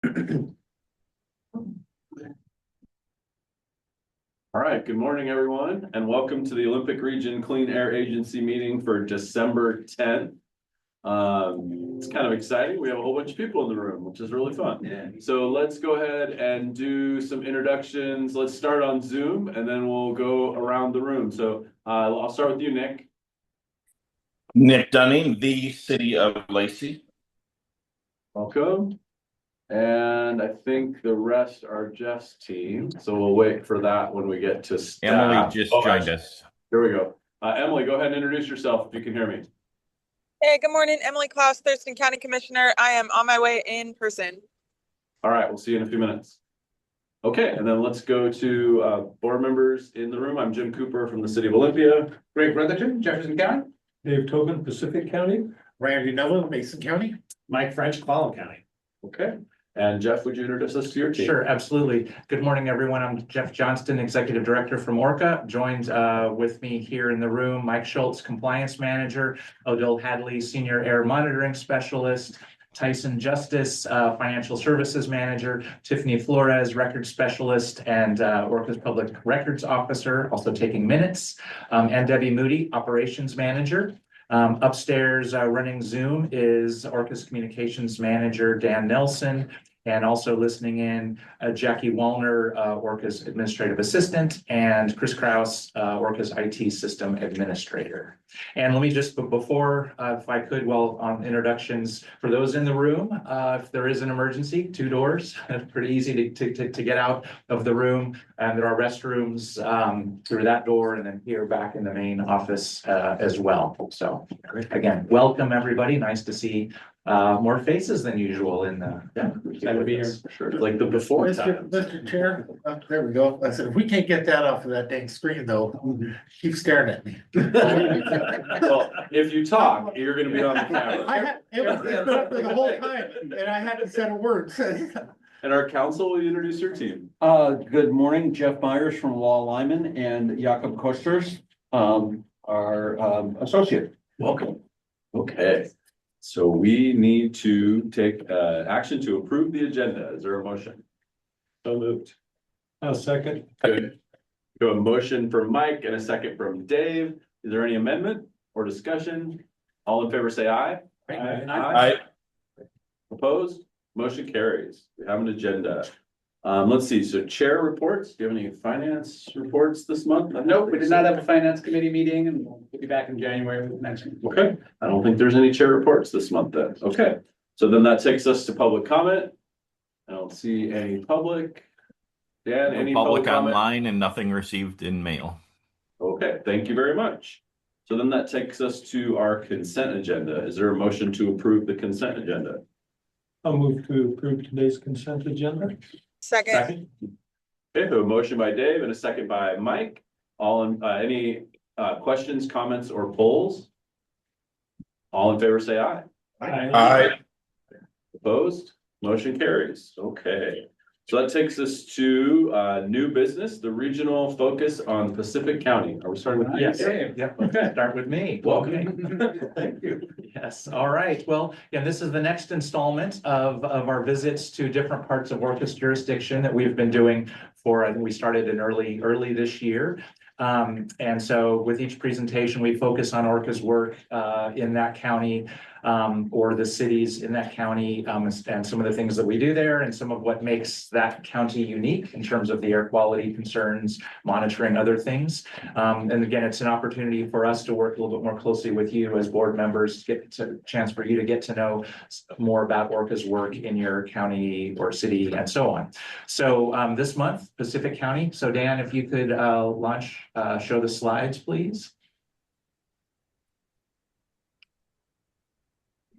All right, good morning, everyone, and welcome to the Olympic Region Clean Air Agency meeting for December 10th. It's kind of exciting. We have a whole bunch of people in the room, which is really fun. Yeah. So let's go ahead and do some introductions. Let's start on Zoom, and then we'll go around the room. So I'll start with you, Nick. Nick Dunning, the City of Lacey. Welcome. And I think the rest are Jeff's team. So we'll wait for that when we get to staff. Emily just joined us. Here we go. Emily, go ahead and introduce yourself if you can hear me. Hey, good morning. Emily Klaus, Thurston County Commissioner. I am on my way in person. All right, we'll see you in a few minutes. Okay, and then let's go to board members in the room. I'm Jim Cooper from the City of Olympia. Greg Brotherton, Jefferson County. Dave Tobin, Pacific County. Randy Neville, Mason County. Mike French, Clallam County. Okay, and Jeff, would you introduce us to your team? Sure, absolutely. Good morning, everyone. I'm Jeff Johnston, Executive Director from ORCAA. Joined with me here in the room, Mike Schultz, Compliance Manager, Odell Hadley, Senior Air Monitoring Specialist, Tyson Justice, Financial Services Manager, Tiffany Flores, Record Specialist, and ORCAA's Public Records Officer, also taking minutes, and Debbie Moody, Operations Manager. Upstairs running Zoom is ORCAA's Communications Manager, Dan Nelson, and also listening in Jackie Wallner, ORCAA's Administrative Assistant, and Chris Kraus, ORCAA's IT System Administrator. And let me just, before, if I could, well, on introductions, for those in the room, if there is an emergency, 2 doors, pretty easy to get out of the room. And there are restrooms through that door and then here back in the main office as well. So again, welcome everybody. Nice to see more faces than usual in the Excited to be here. Sure. Like the before time. Mr. Chair, there we go. I said, if we can't get that off of that dang screen though, keep staring at me. Well, if you talk, you're gonna be on the camera. It was for the whole time, and I hadn't said a word. And our council, will you introduce your team? Good morning, Jeff Myers from Law Lyman and Jakob Kosters, our associate. Welcome. Okay, so we need to take action to approve the agenda. Is there a motion? So moved. A second. Good. Do a motion from Mike and a second from Dave. Is there any amendment or discussion? All in favor say aye. Aye. Opposed? Motion carries. We have an agenda. Let's see, so chair reports. Do you have any finance reports this month? Nope, we did not have a finance committee meeting, and we'll be back in January with the next one. Okay, I don't think there's any chair reports this month then. Okay, so then that takes us to public comment. I don't see any public. Dan, any Public comment? online and nothing received in mail. Okay, thank you very much. So then that takes us to our consent agenda. Is there a motion to approve the consent agenda? I'll move to approve today's consent agenda. Second. Okay, so a motion by Dave and a second by Mike. All in, any questions, comments, or polls? All in favor say aye. Aye. Opposed? Motion carries. Okay. So that takes us to new business, the regional focus on Pacific County. Are we starting with you? Yes. Yeah. Okay. Start with me. Welcome. Thank you. Yes. All right. Well, yeah, this is the next installment of our visits to different parts of ORCAA's jurisdiction that we've been doing for, I think we started in early this year. And so with each presentation, we focus on ORCAA's work in that county or the cities in that county and some of the things that we do there and some of what makes that county unique in terms of the air quality concerns, monitoring other things. And again, it's an opportunity for us to work a little bit more closely with you as board members, get a chance for you to get to know more about ORCAA's work in your county or city and so on. So this month, Pacific County. So Dan, if you could show the slides, please.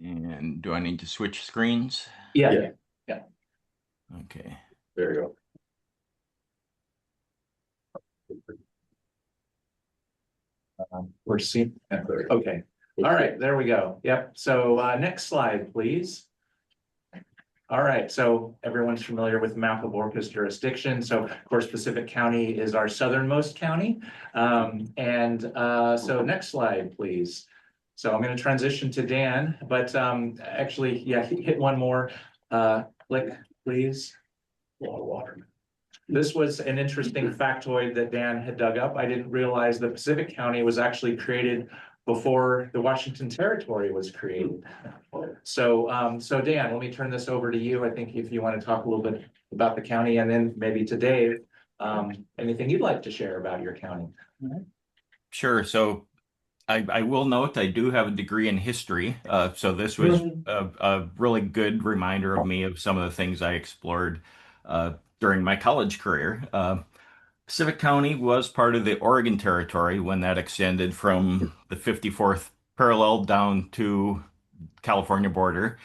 And do I need to switch screens? Yeah. Okay. There you go. We're seeing. Okay. All right. There we go. Yep. So next slide, please. All right. So everyone's familiar with the map of ORCAA's jurisdiction. So of course, Pacific County is our southernmost county. So next slide, please. So I'm going to transition to Dan, but actually, yeah, hit one more. Click. please. A lot of water. This was an interesting factoid that Dan had dug up. I didn't realize that Pacific County was actually created before the Washington Territory was created. So, so Dan, let me turn this over to you. I think if you want to talk a little bit about the county, and then maybe to Dave, anything you'd like to share about your county. Sure. So I will note I do have a degree in history. So this was a really good reminder of me of some of the things I explored during my college career. Pacific County was part of the Oregon Territory when that extended from the 54th parallel down to California border.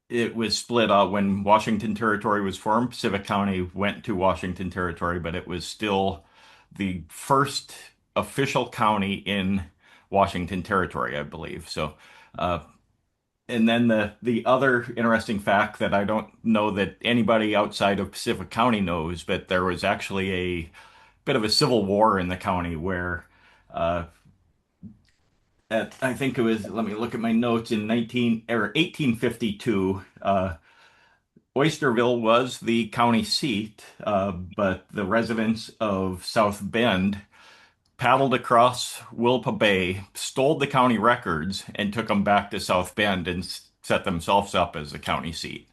It was split out when Washington Territory was formed. Pacific County went to Washington Territory, but it was still the first official county in Washington Territory, I believe. So, and then the other interesting fact that I don't know that anybody outside of Pacific County knows, but there was actually a bit of a civil war in the county where I think it was, let me look at my notes, in 1852, Oysterville was the county seat, but the residents of South Bend paddled across Willapa Bay, stole the county records, and took them back to South Bend and set themselves up as the county seat.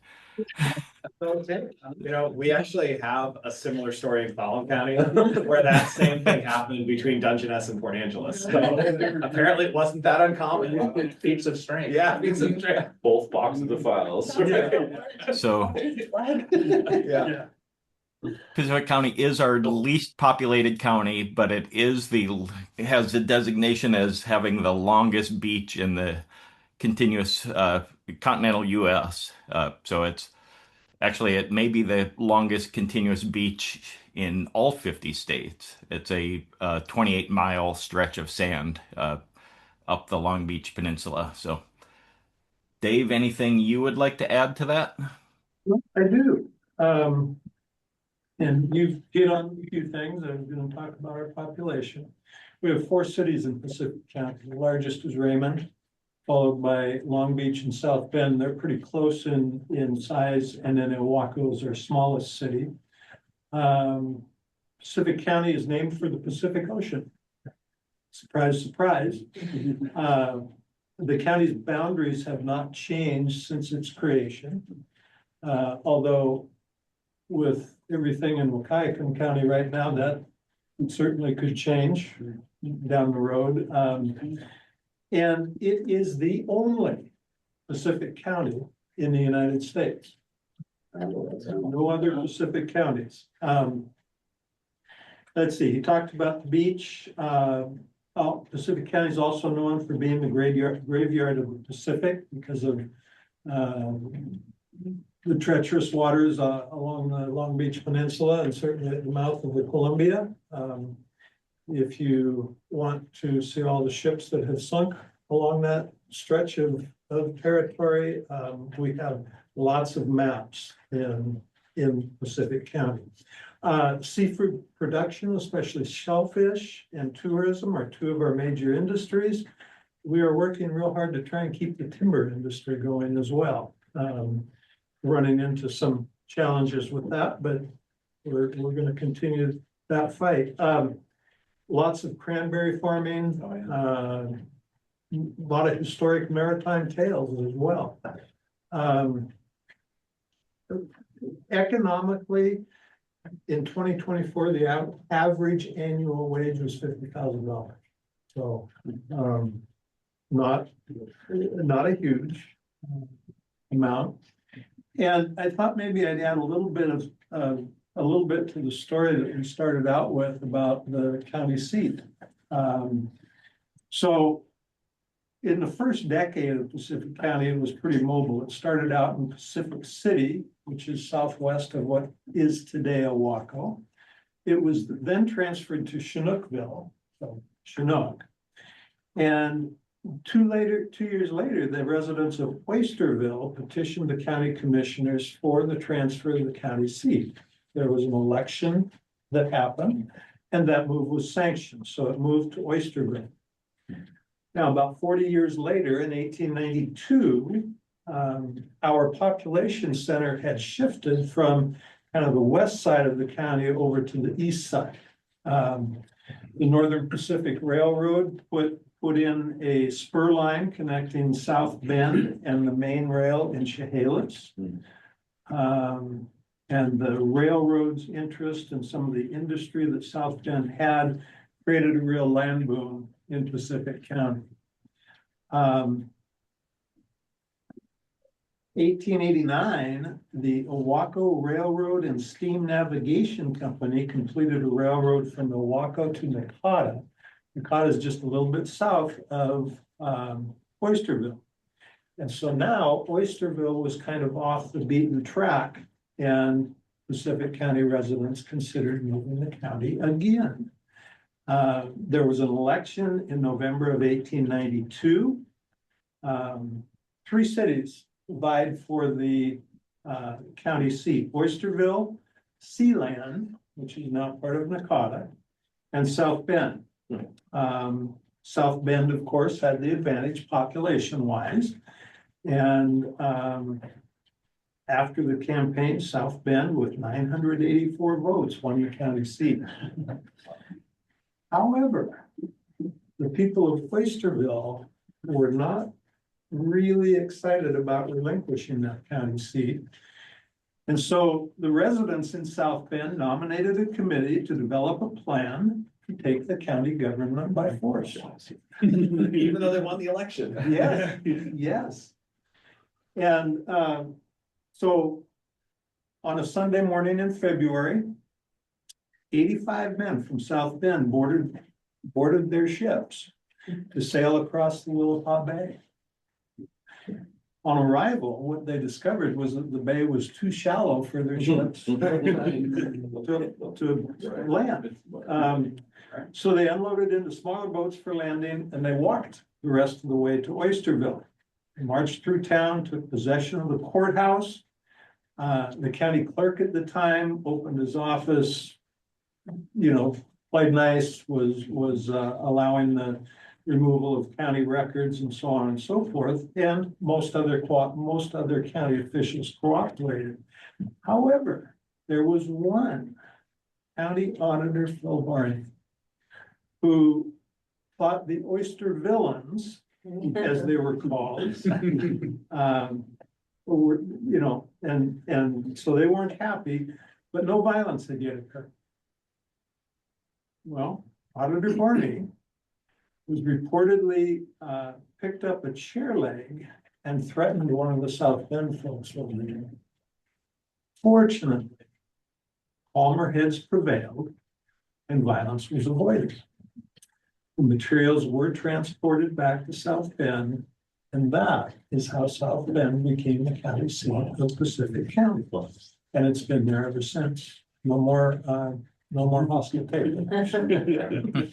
You know, we actually have a similar story in Fallon County where that same thing happened between Dungeness and Port Angeles. So apparently it wasn't that uncommon. Feats of strength. Yeah, feats of strength. Both boxes of files. So Yeah. Pacific County is our least populated county, but it has the designation as having the longest beach in the continuous continental U.S. So it may be the longest continuous beach in all 50 states. It's a 28-mile stretch of sand up the Long Beach Peninsula. So, Dave, anything you would like to add to that? I do. And you've hit on a few things. I'm going to talk about our population. We have 4 cities in Pacific County. The largest is Raymond, followed by Long Beach and South Bend. They're pretty close in size, and then Oahu is our smallest city. Pacific County is named for the Pacific Ocean. Surprise, surprise. The county's boundaries have not changed since its creation, although with everything in Waukegan County right now, that certainly could change down the road. And it is the only Pacific County in the United States. No other Pacific counties. Let's see, he talked about the beach. Pacific County is also known for being the graveyard of the Pacific because of the treacherous waters along the Long Beach Peninsula and certainly at the mouth of the Columbia. If you want to see all the ships that have sunk along that stretch of territory, we have lots of maps in Pacific County. Seafood production, especially shellfish, and tourism are 2 of our major industries. We are working real hard to try and keep the timber industry going as well. Running into some challenges with that, but we're going to continue that fight. Lots of cranberry farming, a lot of historic maritime tales as well. Economically, in 2024, the average annual wage was $50,000. So not a huge amount. And I thought maybe I'd add a little bit to the story that we started out with about the county seat. So in the first decade of Pacific County, it was pretty mobile. It started out in Pacific City, which is southwest of what is today Oahu. It was then transferred to Chinookville, so Chinook. And 2 years later, the residents of Oysterville petitioned the county commissioners for the transfer of the county seat. There was an election that happened, and that move was sanctioned, so it moved to Oysterville. Now, about 40 years later, in 1892, our population center had shifted from kind of the west side of the county over to the east side. The Northern Pacific Railroad put in a spur line connecting South Bend and the main rail in Chehalis. And the railroad's interest in some of the industry that South Bend had created a real land boom in Pacific County. 1889, the Owaco Railroad and Steam Navigation Company completed a railroad from Owaco to Nakata. Nakata is just a little bit south of Oysterville. And so now Oysterville was kind of off the beaten track, and Pacific County residents considered moving the county again. There was an election in November of 1892. 3 cities vied for the county seat: Oysterville, Sealand, which is now part of Nakata, and South Bend. South Bend, of course, had the advantage population-wise. And after the campaign, South Bend, with 984 votes, won the county seat. However, the people of Oysterville were not really excited about relinquishing that county seat. And so the residents in South Bend nominated a committee to develop a plan to take the county government by force. Even though they won the election. Yes, yes. And so on a Sunday morning in February, 85 men from South Bend boarded their ships to sail across the Willapa Bay. On arrival, what they discovered was that the bay was too shallow for their ships to land. So they unloaded into smaller boats for landing, and they walked the rest of the way to Oysterville. They marched through town, took possession of the courthouse. The county clerk at the time opened his office, played nice, was allowing the removal of county records and so on and so forth, and most other county officials cooperated. However, there was one county auditor, Phil Barney, who thought the Oyster Villains, as they were called, were, and so they weren't happy, but no violence had yet occurred. Well, Auditor Barney was reportedly picked up a chair leg and threatened one of the South Bend folks over there. Fortunately, calmer heads prevailed and violence was avoided. The materials were transported back to South Bend, and that is how South Bend became the county seat of Pacific County. And it's been there ever since. No more hospitality.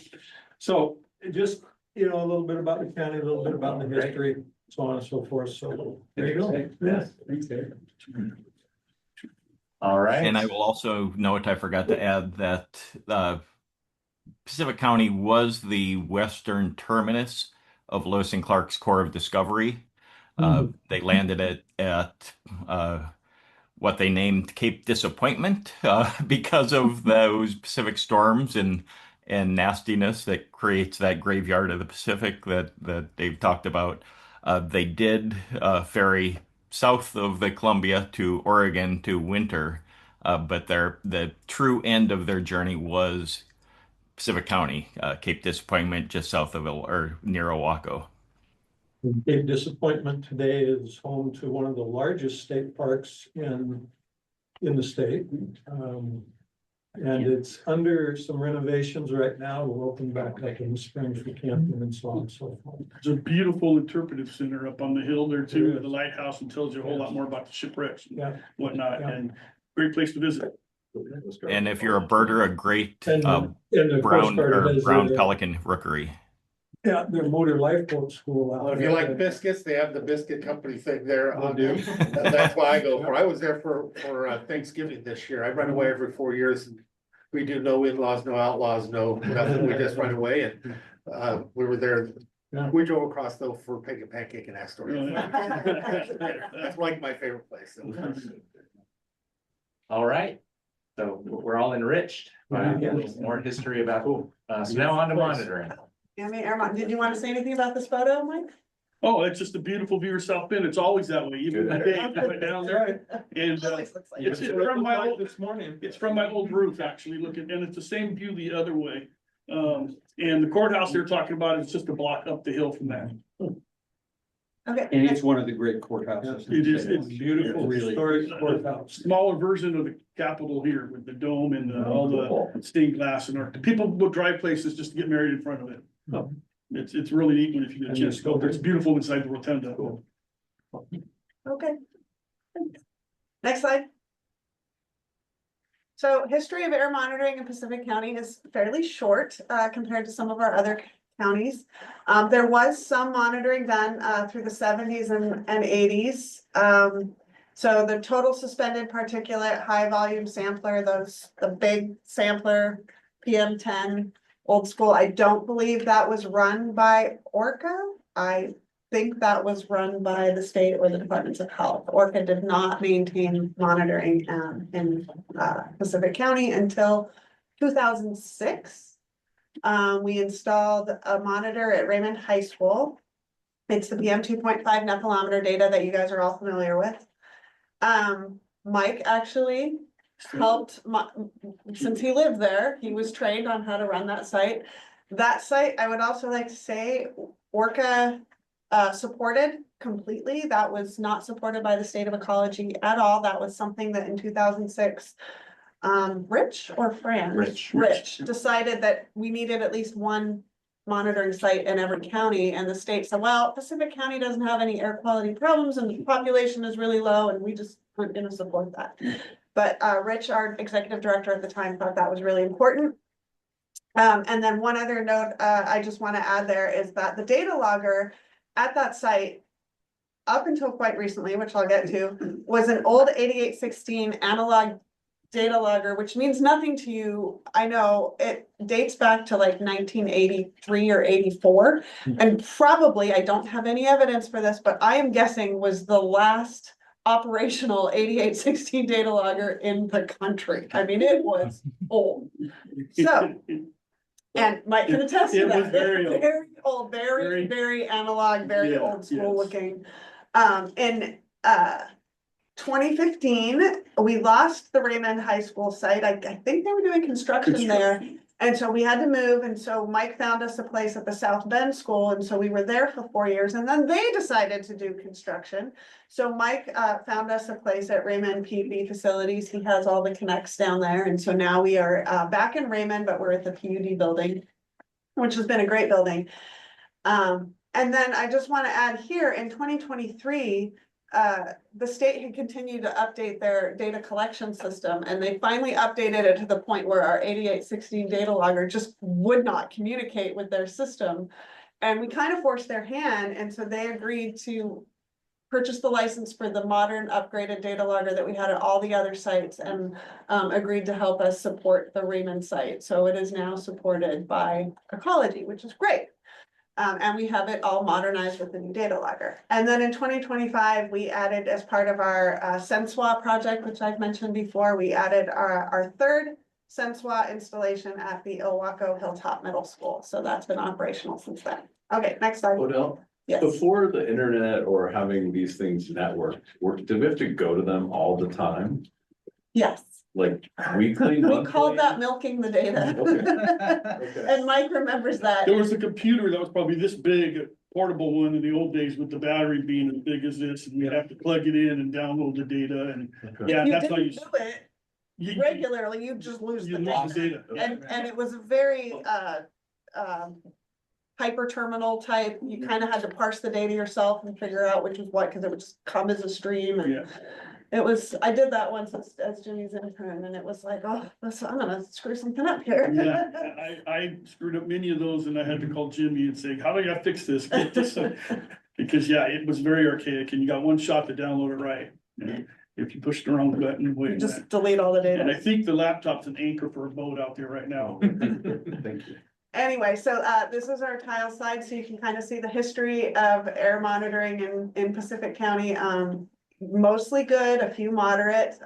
So just, a little bit about the county, a little bit about the history, so on and so forth. So there you go. Yes. Thanks, Dave. All right. And I will also note, I forgot to add that Pacific County was the western terminus of Lewis and Clark's Corps of Discovery. They landed at what they named Cape Disappointment because of those Pacific storms and nastiness that creates that graveyard of the Pacific that Dave talked about. They did ferry south of the Columbia to Oregon to winter, but the true end of their journey was Pacific County, Cape Disappointment, just south of or near Owaco. Cape Disappointment today is home to one of the largest state parks in the state. And it's under some renovations right now. We'll open back up in the spring for camping and so on and so forth. There's a beautiful interpretive center up on the hill there too, the lighthouse, and tells you a whole lot more about the shipwrecks and whatnot, and great place to visit. And if you're a birder, a great And the brown brown pelican rookery. Yeah, their motor lifeboat school out Well, if there. you like biscuits, they have the biscuit company thing there. They do. That's why I go for. I was there for Thanksgiving this year. I run away every 4 years. We do no in-laws, no outlaws, no nothing. We just run away, and we were there We drove across though for pancake and Astoria. That's like my favorite place. All right. So we're all enriched by a little more history about, so now on to monitoring. Did you want to say anything about this photo, Mike? Oh, it's just a beautiful view of South Bend. It's always that way, even the day I went down there. And it's from my old, This morning. it's from my old roof, actually, looking, and it's the same view the other way. And the courthouse they're talking about is just a block up the hill from that. Okay. And it's one of the great courthouses. It is, it's Beautiful, Really. historic courthouse. smaller version of the Capitol here with the dome and all the stained glass and art. People will drive places just to get married in front of it. It's really neat when if you get a chance to go there. It's beautiful inside the rotunda. Okay. Next slide. So history of air monitoring in Pacific County is fairly short compared to some of our other counties. There was some monitoring done through the 70s and 80s. So the total suspended particulate high volume sampler, the big sampler PM10 old school, I don't believe that was run by ORCAA. I think that was run by the state or the Departments of Health. ORCAA did not maintain monitoring in Pacific County until 2006. We installed a monitor at Raymond High School. It's the PM 2.5 nephelometer data that you guys are all familiar with. Mike actually helped, since he lived there, he was trained on how to run that site. That site, I would also like to say, ORCAA supported completely. That was not supported by the state of ecology at all. That was something that in 2006, Rich or Fran? Rich decided that we needed at least one monitoring site in every county, and the state said, well, Pacific County doesn't have any air quality problems and the population is really low and we just aren't going to support that. But Rich, our executive director at the time, thought that was really important. And then one other note I just want to add there is that the data logger at that site, up until quite recently, which I'll get to, was an old 8816 analog data logger, which means nothing to you. I know it dates back to like 1983 or 84, and probably, I don't have any evidence for this, but I am guessing was the last operational 8816 data logger in the country. I mean, it was old. So, and Mike can attest to It that. was very old. Very old, very analog, very old school looking. In 2015, we lost the Raymond High School site. I think they were doing construction there. And so we had to move. And so Mike found us a place at the South Bend School. And so we were there for 4 years. And then they decided to do construction. So Mike found us a place at Raymond PB Facilities. He has all the connects down there. And so now we are back in Raymond, but we're at the PUD building, which has been a great building. And then I just want to add here in 2023, the state had continued to update their data collection system, and they finally updated it to the point where our 8816 data logger just would not communicate with their system. And we kind of forced their hand, and so they agreed to purchase the license for the modern upgraded data logger that we had at all the other sites, and agreed to help us support the Raymond site. So it is now supported by Ecology, which is great. And we have it all modernized with the new data logger. And then in 2025, we added, as part of our Senswa project, which I've mentioned before, we added our third Senswa installation at the Ilwaco Hilltop Middle School. So that's been operational since then. Okay, next slide. Odell, Yes. before the internet or having these things networked, did we have to go to them all the time? Yes. Like weekly? We called that milking the data. Okay. And Mike remembers that. There was a computer that was probably this big, a portable one in the old days with the battery being as big as this, and we'd have to plug it in and download the data, and yeah, You that's how didn't you. do it regularly, you just lose You the lose the data. data. And it was a very hyper terminal type. You kind of had to parse the data yourself and figure out which was what, because it would just come as a stream. And Yeah. it was, I did that once as Jimmy's intern, and it was like, oh, I'm gonna screw something up here. Yeah, I screwed up many of those, and I had to call Jimmy and say, how do I fix this? Get this? Because yeah, it was very archaic, and you got one shot to download it right. You know, if you push the wrong button, You wait. just delete all the And I data. think the laptop's an anchor for a boat out there right now. Thank you. Anyway, so this is our tile slide, so you can kind of see the history of air monitoring in Pacific County. Mostly good, a few moderate.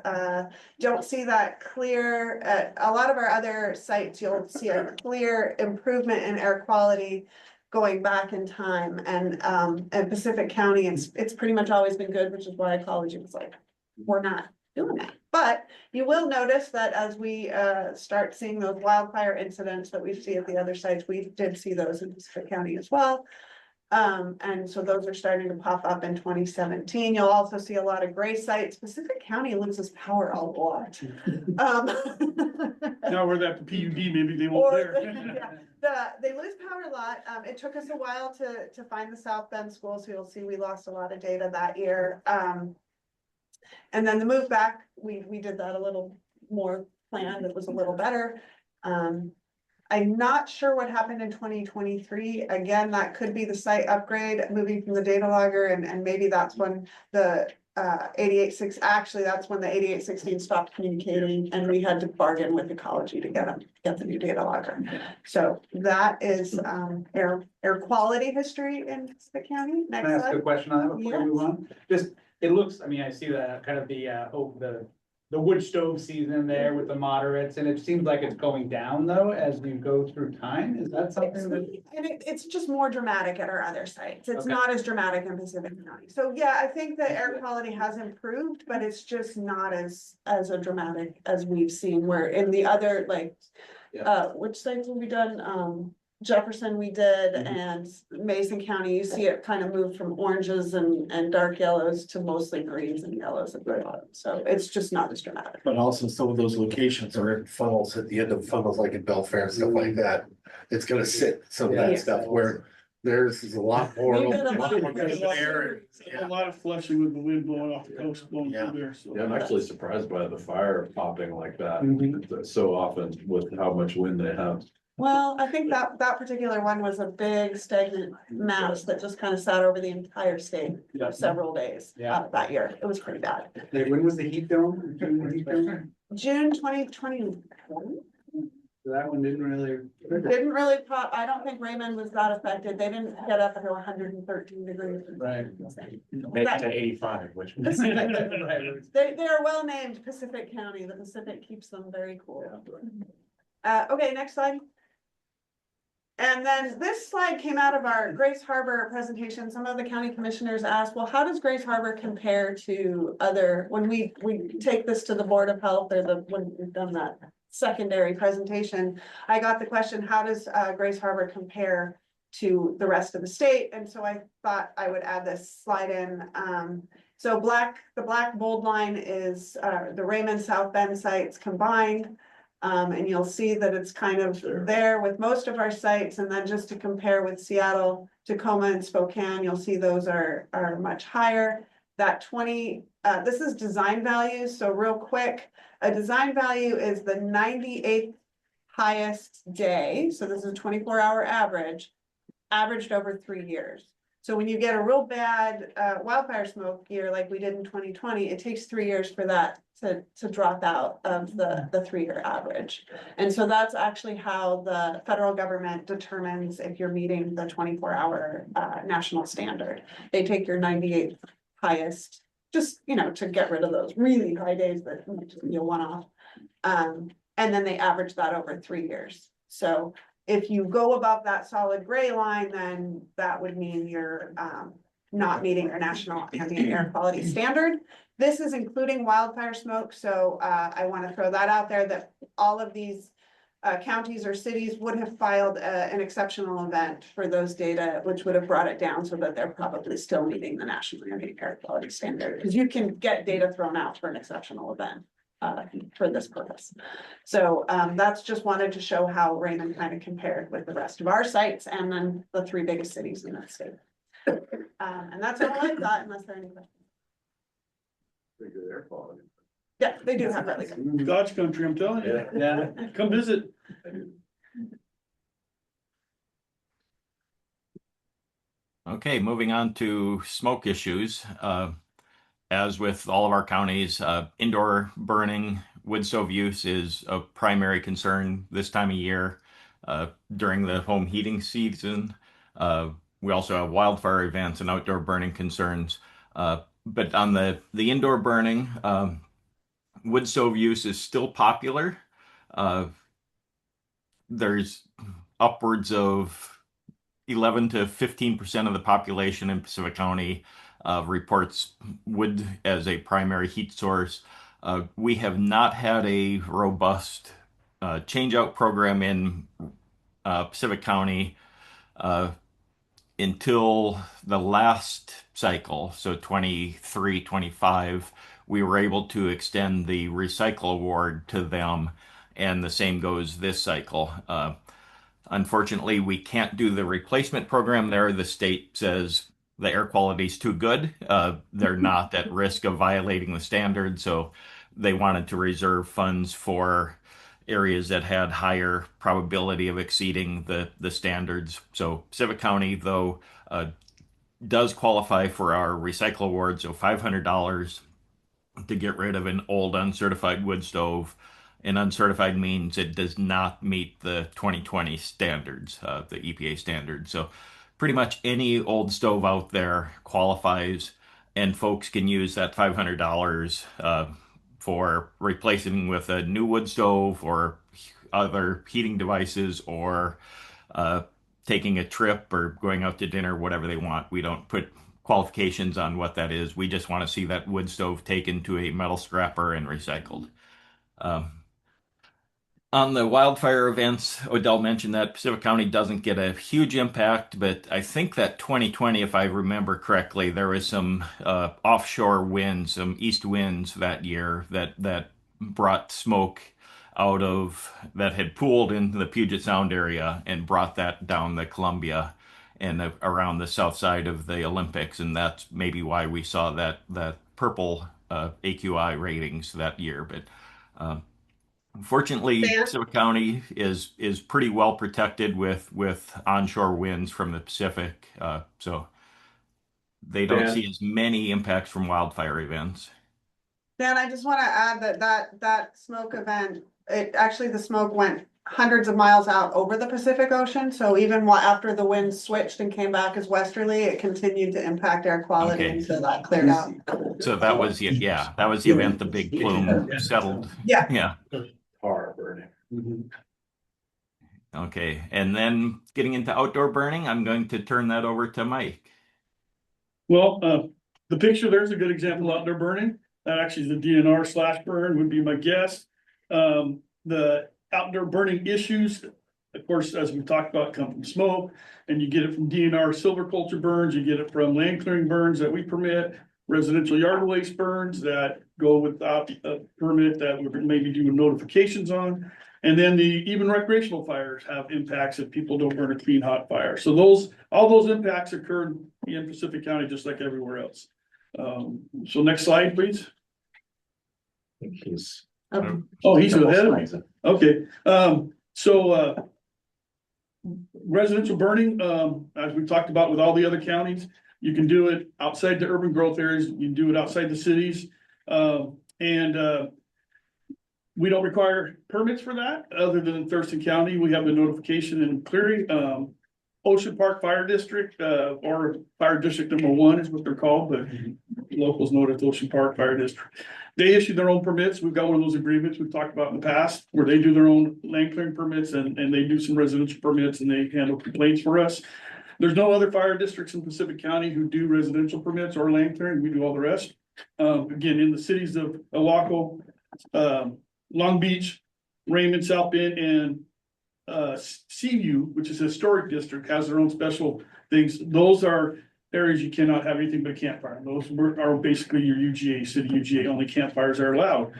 Don't see that clear. At a lot of our other sites, you'll see a clear improvement in air quality going back in time. And Pacific County, it's pretty much always been good, which is why ecology was like, we're not doing that. But you will notice that as we start seeing those wildfire incidents that we see at the other sites, we did see those in Pacific County as well. And so those are starting to pop up in 2017. You'll also see a lot of gray sites. Pacific County loses power a lot. Now we're at the PUD, maybe they won't Or, there. yeah, they lose power a lot. It took us a while to find the South Bend schools. So you'll see we lost a lot of data that year. And then the move back, we did that a little more planned. It was a little better. I'm not sure what happened in 2023. Again, that could be the site upgrade, moving from the data logger, and maybe that's when the 88.6, actually, that's when the 8816 stopped communicating, and we had to bargain with ecology to get the new data logger. So that is air quality history in Pacific County. Next Can I ask slide. a question on that before Yes. we move on? Just, it looks, I mean, I see the kind of the wood stove season there with the moderates, and it seems like it's going down though, as you go through time. Is that something that? And it's just more dramatic at our other sites. It's Okay. not as dramatic in Pacific County. So yeah, I think the air quality has improved, but it's just not as a dramatic as we've seen where in the other, like, which sites have we done? Jefferson we did, and Mason County, you see it kind of move from oranges and dark yellows to mostly greens and yellows at the bottom. So it's just not as dramatic. But also some of those locations are in funnels at the end of funnels, like in Belfair and stuff like that. It's gonna sit some of Yeah. that stuff where there's is a lot more. We did a lot more of air. A lot of flushing with the wind blowing off the coast, blowing Yeah. through there, so. Yeah, I'm actually surprised by the fire popping like that Mhm. so often with how much wind they have. Well, I think that particular one was a big stagnant mass that just kind of sat over the entire state for several days Yeah. that year. It was pretty bad. Hey, when was the heat dome? June, the heat dome? June 2021. So that one didn't really. Didn't really pop. I don't think Raymond was that affected. They didn't get up to 113 degrees. Right. Make it to 85, which. They are well named Pacific County. The Pacific keeps them very cool. Okay, next slide. And then this slide came out of our Grace Harbor presentation. Some of the county commissioners asked, well, how does Grace Harbor compare to other, when we take this to the Board of Health or when we've done that secondary presentation, I got the question, how does Grace Harbor compare to the rest of the state? And so I thought I would add this slide in. So the black bold line is the Raymond South Bend sites combined. And you'll see that it's kind of there with most of our sites. And then just to compare with Seattle, Tacoma and Spokane, you'll see those are much higher. That 20, this is design values. So real quick, a design value is the 98th highest day. So this is a 24-hour average, averaged over 3 years. So when you get a real bad wildfire smoke year like we did in 2020, it takes 3 years for that to drop out of the 3-year average. And so that's actually how the federal government determines if you're meeting the 24-hour national standard. They take your 98th highest, just, to get rid of those really high days that just be a one-off. And then they average that over 3 years. So if you go above that solid gray line, then that would mean you're not meeting your national ambient air quality standard. This is including wildfire smoke. So I want to throw that out there that all of these counties or cities would have filed an exceptional event for those data, which would have brought it down so that they're probably still meeting the national ambient air quality standard. Because you can get data thrown out for an exceptional event for this purpose. So that's just wanted to show how Raymond kind of compared with the rest of our sites and then the 3 biggest cities in that state. And that's all I've got, unless there are any questions. Pretty good air quality. Yeah, they do have really good. God's country, I'm telling you. Yeah. Come visit. Okay, moving on to smoke issues. As with all of our counties, indoor burning, wood stove use is a primary concern this time of year. during the home heating season. We also have wildfire events and outdoor burning concerns. But on the indoor burning, wood stove use is still popular. There's upwards of 11 to 15% of the population in Pacific County reports wood as a primary heat source. We have not had a robust change-out program in Pacific County until the last cycle, so 23, 25. We were able to extend the recycle award to them, and the same goes this cycle. Unfortunately, we can't do the replacement program there. The state says the air quality is too good. They're not at risk of violating the standard, so they wanted to reserve funds for areas that had higher probability of exceeding the standards. So Pacific County, though, does qualify for our recycle award, so $500 to get rid of an old uncertified wood stove. And uncertified means it does not meet the 2020 standards, the EPA standards. So pretty much any old stove out there qualifies, and folks can use that $500 for replacing with a new wood stove or other heating devices, or taking a trip or going out to dinner, whatever they want. We don't put qualifications on what that is. We just want to see that wood stove taken to a metal scrapper and recycled. On the wildfire events, Odell mentioned that Pacific County doesn't get a huge impact, but I think that 2020, if I remember correctly, there was some offshore winds, some east winds that year that brought smoke out of that had pooled into the Puget Sound area and brought that down the Columbia and around the south side of the Olympics, and that's maybe why we saw that purple AQI ratings that year. But fortunately, Pacific County is pretty well protected with onshore winds from the Pacific, so they don't see as many impacts from wildfire events. Dan, I just want to add that smoke event, the smoke went hundreds of miles out over the Pacific Ocean. So even after the wind switched and came back as westerly, it continued to impact air quality until that cleared out. So that was the event, the big plume settled. Yeah. Tar burning. Okay, and then getting into outdoor burning, I'm going to turn that over to Mike. Well, the picture there's a good example of outdoor burning. That actually is the DNR / burn would be my guess. The outdoor burning issues, of course, as we talked about, come from smoke, and you get it from DNR silviculture burns, you get it from land clearing burns that we permit, residential yard waste burns that go without a permit that we're maybe doing notifications on. And then even recreational fires have impacts if people don't burn a clean hot fire. So all those impacts occurred in Pacific County just like everywhere else. So next slide, please. He's he's ahead of me. Okay, so residential burning, as we talked about with all the other counties, you can do it outside the urban growth areas, you can do it outside the cities. And we don't require permits for that, other than in Thurston County. We have the notification in Cleary, Ocean Park Fire District, or Fire District number 1 is what they're called, but locals know it as Ocean Park Fire District. They issue their own permits. We've got one of those agreements we've talked about in the past, where they do their own land clearing permits and they do some residential permits and they handle complaints for us. There's no other fire districts in Pacific County who do residential permits or land clearing. We do all the rest. Again, in the cities of Oahu, Long Beach, Raymond, South Bend, and Seaview, which is a historic district, has their own special things. Those are areas you cannot have anything but a campfire. Those are basically your UGA, city UGA, only campfires are allowed.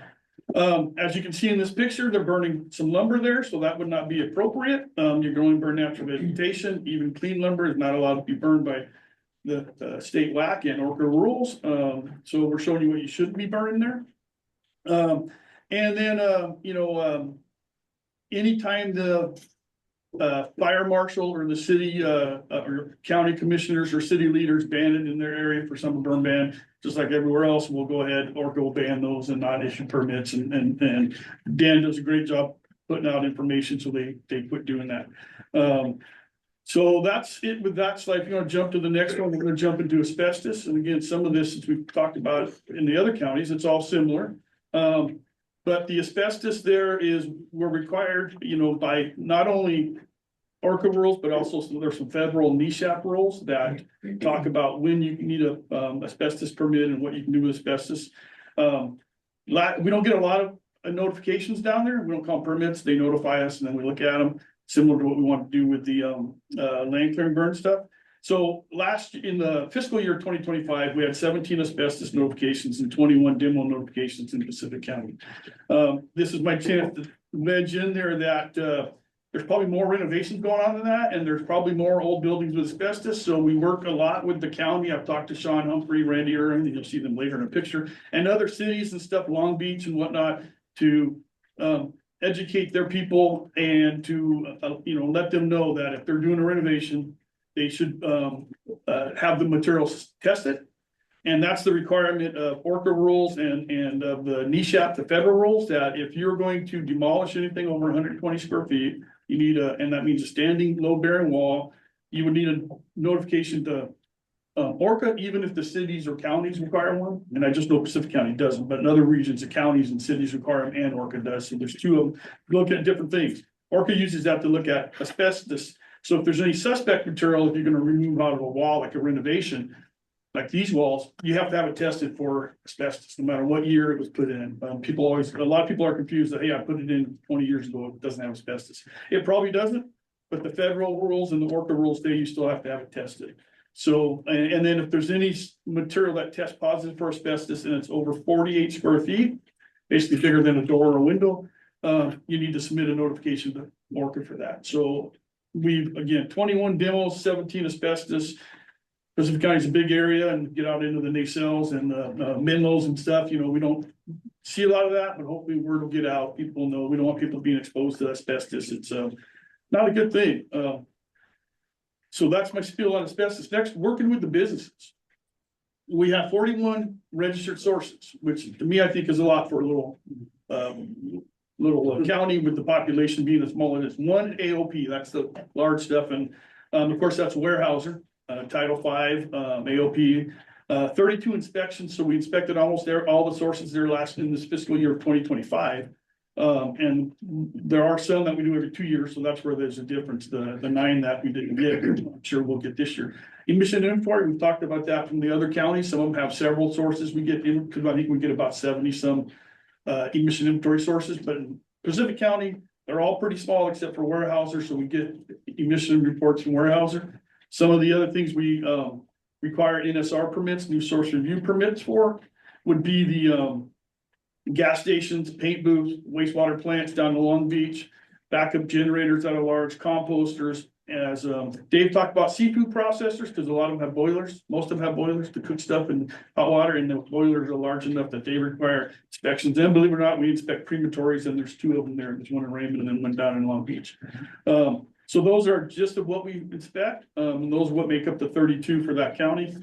As you can see in this picture, they're burning some lumber there, so that would not be appropriate. You can only burn natural vegetation. Even clean lumber is not allowed to be burned by the state WAC and ORCAA rules. So we're showing you what you shouldn't be burning there. And then, anytime the fire marshal or the city or county commissioners or city leaders ban it in their area for summer burn ban, just like everywhere else, we'll go ahead or go ban those and not issue permits. And Dan does a great job putting out information, so they quit doing that. So that's it with that slide. If you want to jump to the next one, we're going to jump into asbestos. And again, some of this, as we've talked about in the other counties, it's all similar. But the asbestos there is, we're required, by not only ORCAA rules, but also there's some federal NESHAP rules that talk about when you need a asbestos permit and what you can do with asbestos. We don't get a lot of notifications down there. We don't call them permits. They notify us and then we look at them, similar to what we want to do with the land clearing burn stuff. So in the fiscal year 2025, we had 17 asbestos notifications and 21 demo notifications in Pacific County. This is my chance to wedge in there that there's probably more renovations going on than that, and there's probably more old buildings with asbestos. So we work a lot with the county. I've talked to Sean Humphrey, Randy Aaron, and you'll see them later in a picture, and other cities and stuff, Long Beach and whatnot, to educate their people and to let them know that if they're doing a renovation, they should have the materials tested. And that's the requirement of ORCAA rules and of the NESHAP, the federal rules, that if you're going to demolish anything over 120 square feet, you need and that means a standing load bearing wall, you would need a notification to ORCAA, even if the cities or counties require one. And I just know Pacific County doesn't, but in other regions, the counties and cities require them, and ORCAA does. So there's two of them. Look at different things. ORCAA uses that to look at asbestos. So if there's any suspect material, if you're going to remove out of a wall, like a renovation, like these walls, you have to have it tested for asbestos, no matter what year it was put in. A lot of people are confused that, hey, I put it in 20 years ago, it doesn't have asbestos. It probably doesn't, but the federal rules and the ORCAA rules say you still have to have it tested. So, and then if there's any material that tests positive for asbestos and it's over 48 square feet, basically bigger than a door or a window, you need to submit a notification to ORCAA for that. So again, 21 demos, 17 asbestos. Pacific County is a big area, and get out into the nacelles and Menlos and stuff. We don't see a lot of that, but hopefully word will get out. People know we don't want people being exposed to asbestos. It's not a good thing. So that's my spiel on asbestos. Next, working with the businesses. We have 41 registered sources, which to me, I think is a lot for a little county with the population being as small as one AOP. That's the large stuff. And of course, that's Weyerhaeuser. Title V, AOP, 32 inspections. So we inspected almost all the sources there in this fiscal year of 2025. And there are some that we do every 2 years. So that's where there's a difference. The 9 that we didn't get, I'm sure we'll get this year. Emission inventory, we've talked about that from the other counties. Some of them have several sources we get in, because I think we get about 70 some emission inventory sources. But in Pacific County, they're all pretty small except for Weyerhaeuser. So we get emission reports from Weyerhaeuser. Some of the other things we require NSR permits, new source review permits for, would be the gas stations, paint booths, wastewater plants down in Long Beach, backup generators that are large, composters. As Dave talked about, seafood processors, because a lot of them have boilers. Most of them have boilers to cook stuff in hot water, and the boilers are large enough that they require inspections. And believe it or not, we inspect crematories, and there's 2 of them there. There's one in Raymond and then one down in Long Beach. So those are just of what we inspect, and those are what make up the 32 for that county.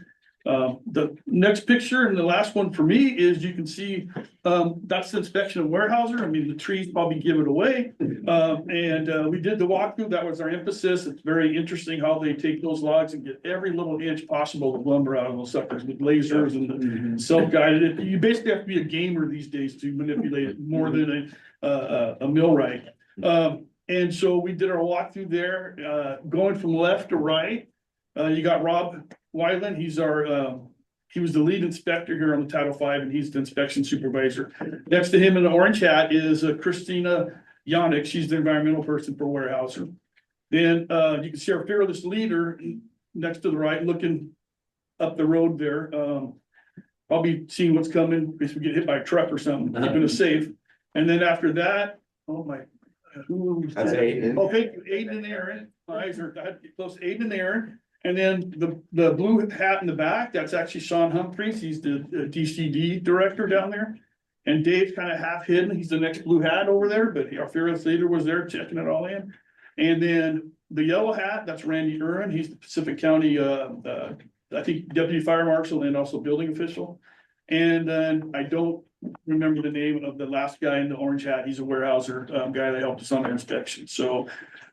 The next picture and the last one for me is, you can see that's the inspection of Weyerhaeuser. I mean, the trees probably give it away. And we did the walkthrough. That was our emphasis. It's very interesting how they take those logs and get every little inch possible of lumber out of those suckers with lasers and self-guided. You basically have to be a gamer these days to manipulate it more than a millwright. And so we did our walkthrough there, going from left to right. You got Rob Weiland. He was the lead inspector here on the Title V, and he's the inspection supervisor. Next to him in the orange hat is Christina Yannick. She's the environmental person for Weyerhaeuser. Then you can see our fearless leader next to the right, looking up the road there. Probably seeing what's coming in case we get hit by a truck or something, keeping us safe. And then after that, that's Aiden. Oh, thank you, Aiden and Aaron. My eyes are close. Aiden and Aaron. And then the blue hat in the back, that's actually Sean Humphreys. He's the DCD director down there. And Dave's kind of half hidden. He's the next blue hat over there, but our fearless leader was there checking it all in. And then the yellow hat, that's Randy Aaron. He's the Pacific County, I think, deputy fire marshal and also building official. And then I don't remember the name of the last guy in the orange hat. He's a warehouser, guy that helped us on the inspection. So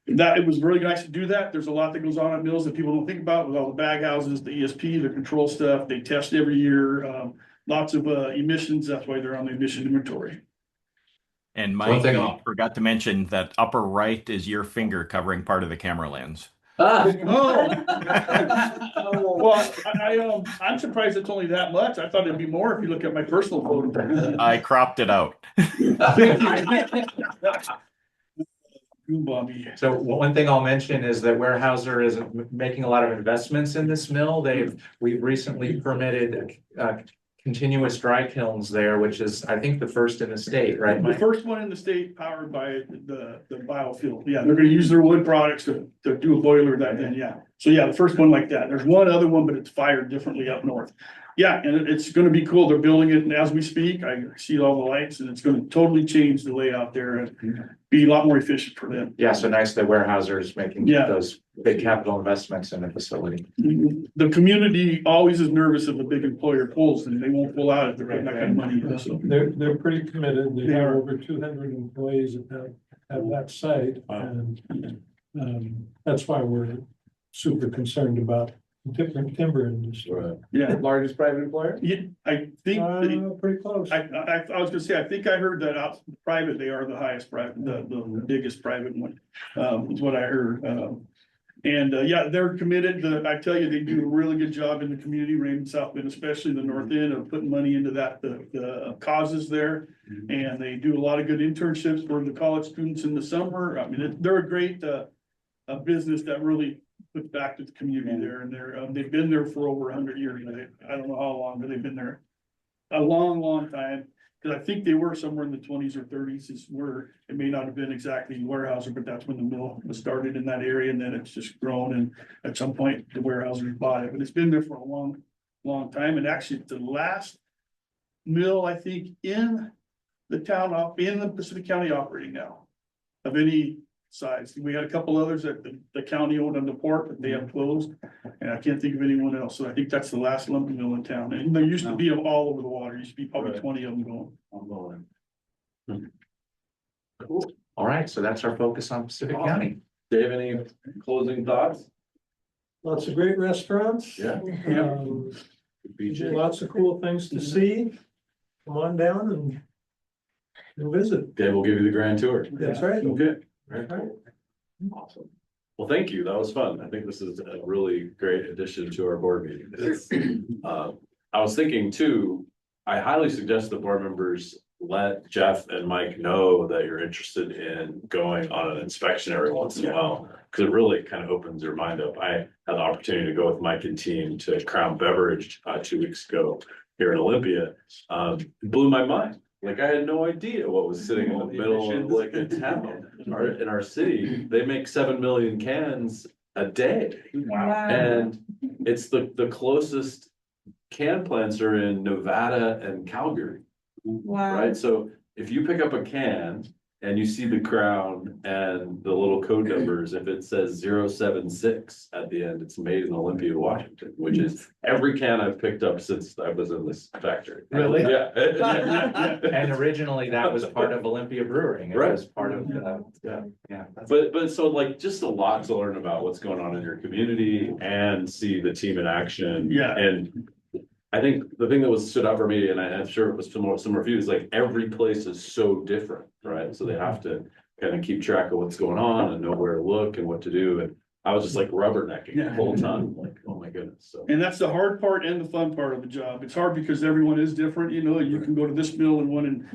that, it was really nice to do that. There's a lot that goes on at mills that people don't think about with all the bag houses, the ESP, the control stuff. They test every year, lots of emissions. That's why they're on the emission inventory. And One Mike, thing you I'll- forgot to mention that upper right is your finger covering part of the camera lens. Oh. Well, I'm surprised it's only that much. I thought it'd be more if you look at my personal photo. I cropped it out. So one thing I'll mention is that Weyerhaeuser is making a lot of investments in this mill. We've recently permitted continuous dry kilns there, which is, I think, the first in the state, right, The Mike? first one in the state powered by the biofuel. Yeah, they're gonna use their wood products to do a boiler that then, yeah. So yeah, the first one like that. There's one other one, but it's fired differently up north. Yeah, and it's gonna be cool. They're building it, and as we speak, I see all the lights, and it's gonna totally change the layout there and be a lot more efficient for them. Yeah, so nice that Weyerhaeuser is making Yeah. those big capital investments in the facility. The community always is nervous if a big employer pulls, and they won't pull out if they're putting that kind of money in, so. They're pretty committed. They They have are. over 200 employees at that site. And that's why we're super concerned about different timber industry. Yeah, Largest private employer? yeah, I think, Pretty close. I was gonna say, I think I heard that out private, they are the highest private, the biggest private one, is what I heard. Yeah, they're committed. I tell you, they do a really good job in the community, Raymond, South Bend, especially the north end, of putting money into the causes there. And they do a lot of good internships for the college students in the summer. I mean, they're a great, a business that really puts back to the community there, and they've been there for over 100 years. I don't know how long, but they've been there a long time. Cause I think they were somewhere in the 20s or 30s is where it may not have been exactly Weyerhaeuser, but that's when the mill was started in that area, and then it's just grown, and at some point the Weyerhaeuser bought it, but it's been there for a long time. And actually the last mill, I think, in the town, in the Pacific County operating now of any size. We had a couple others that the county owned on the port, but they have closed, and I can't think of anyone else. So I think that's the last lumber mill in town. And there used to be them all over the water. Used to be probably 20 of them going. Cool. All right, so that's our focus on Pacific County. Dave, any closing thoughts? Lots of great restaurants. Yeah. Um, BJ? Lots of cool things to see. Come on down and visit. Dave will give you the grand tour. That's right. Okay. That's right. Awesome. Well, thank you. That was fun. I think this is a really great addition to our board meeting. I was thinking too, I highly suggest the board members let Jeff and Mike know that you're interested in going on an inspection every once in a while. Cause it really kind of opens your mind up. I had the opportunity to go with Mike and team to Crown Beverage 2 weeks ago here in Olympia. It blew my mind. Like I had no idea what was sitting in the middle of like a town. In our city, they make 7 million cans a day. Wow. And it's the closest can plants are in Nevada and Calgary, Wow. right? So if you pick up a can and you see the crown and the little code numbers, if it says 076 at the end, it's made in Olympia, Washington, which is every can I've picked up since I was in this factory. Really? Yeah. And originally that was part of Olympia Brewing. It Right. was part of, yeah. But so like just a lot to learn about what's going on in your community and see the team in action. Yeah. And I think the thing that stood out for me, and I'm sure it was some reviews, like every place is so different, right? So they have to kind of keep track of what's going on and know where to look and what to do. And I was just like rubbernecking the whole time, like, oh my goodness. So And that's the hard part and the fun part of the job. It's hard because everyone is different, you know. You can go to this mill and one in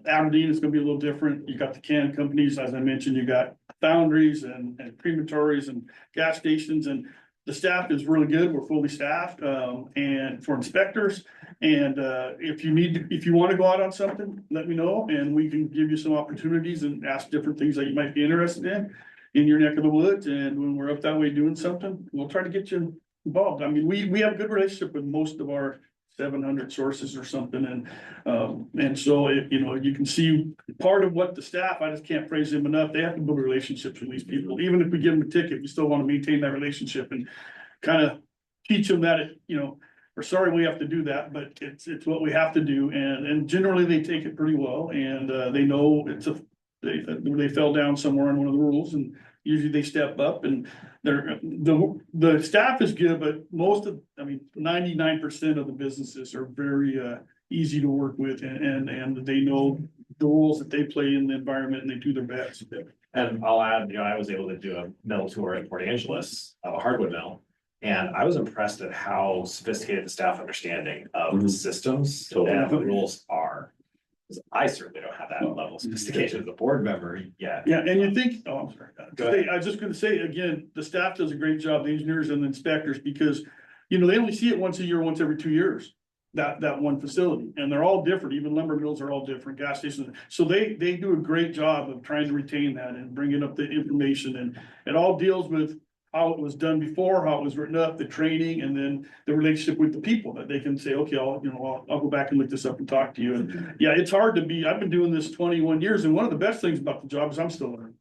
Aberdeen, it's gonna be a little different. You got the can companies, as I mentioned, you got foundries and crematories and gas stations, and the staff is really good. We're fully staffed, and for inspectors. And if you want to go out on something, let me know, and we can give you some opportunities and ask different things that you might be interested in your neck of the woods. And when we're up that way doing something, we'll try to get you involved. I mean, we have a good relationship with most of our 700 sources or something. And so, you can see part of what the staff, I just can't praise them enough. They have to build relationships with these people. Even if we give them a ticket, we still want to maintain that relationship and kind of teach them that, we're sorry we have to do that, but it's what we have to do. And generally they take it pretty well and, they know they fell down somewhere on one of the rules and usually they step up and the staff is good, but 99% of the businesses are very, easy to work with and they know the roles that they play in the environment and they do their best. And I'll add, I was able to do a mill tour at Port Angeles, a hardwood mill. And I was impressed at how sophisticated the staff understanding of the systems and the rules are. Because I certainly don't have that level of sophistication as a board member yet. Yeah, and you think, oh, I'm sorry. Go ahead. I was just gonna say, again, the staff does a great job, the engineers and the inspectors, because, they only see it once a year, once every 2 years. That one facility, and they're all different, even lumber mills are all different, gas stations, so they do a great job of trying to retain that and bringing up the information, and it all deals with how it was done before, how it was written up, the training, and then the relationship with the people, that they can say, okay, I'll go back and look this up and talk to you, and yeah, it's hard to be, I've been doing this 21 years, and one of the best things about the job is I'm still learning.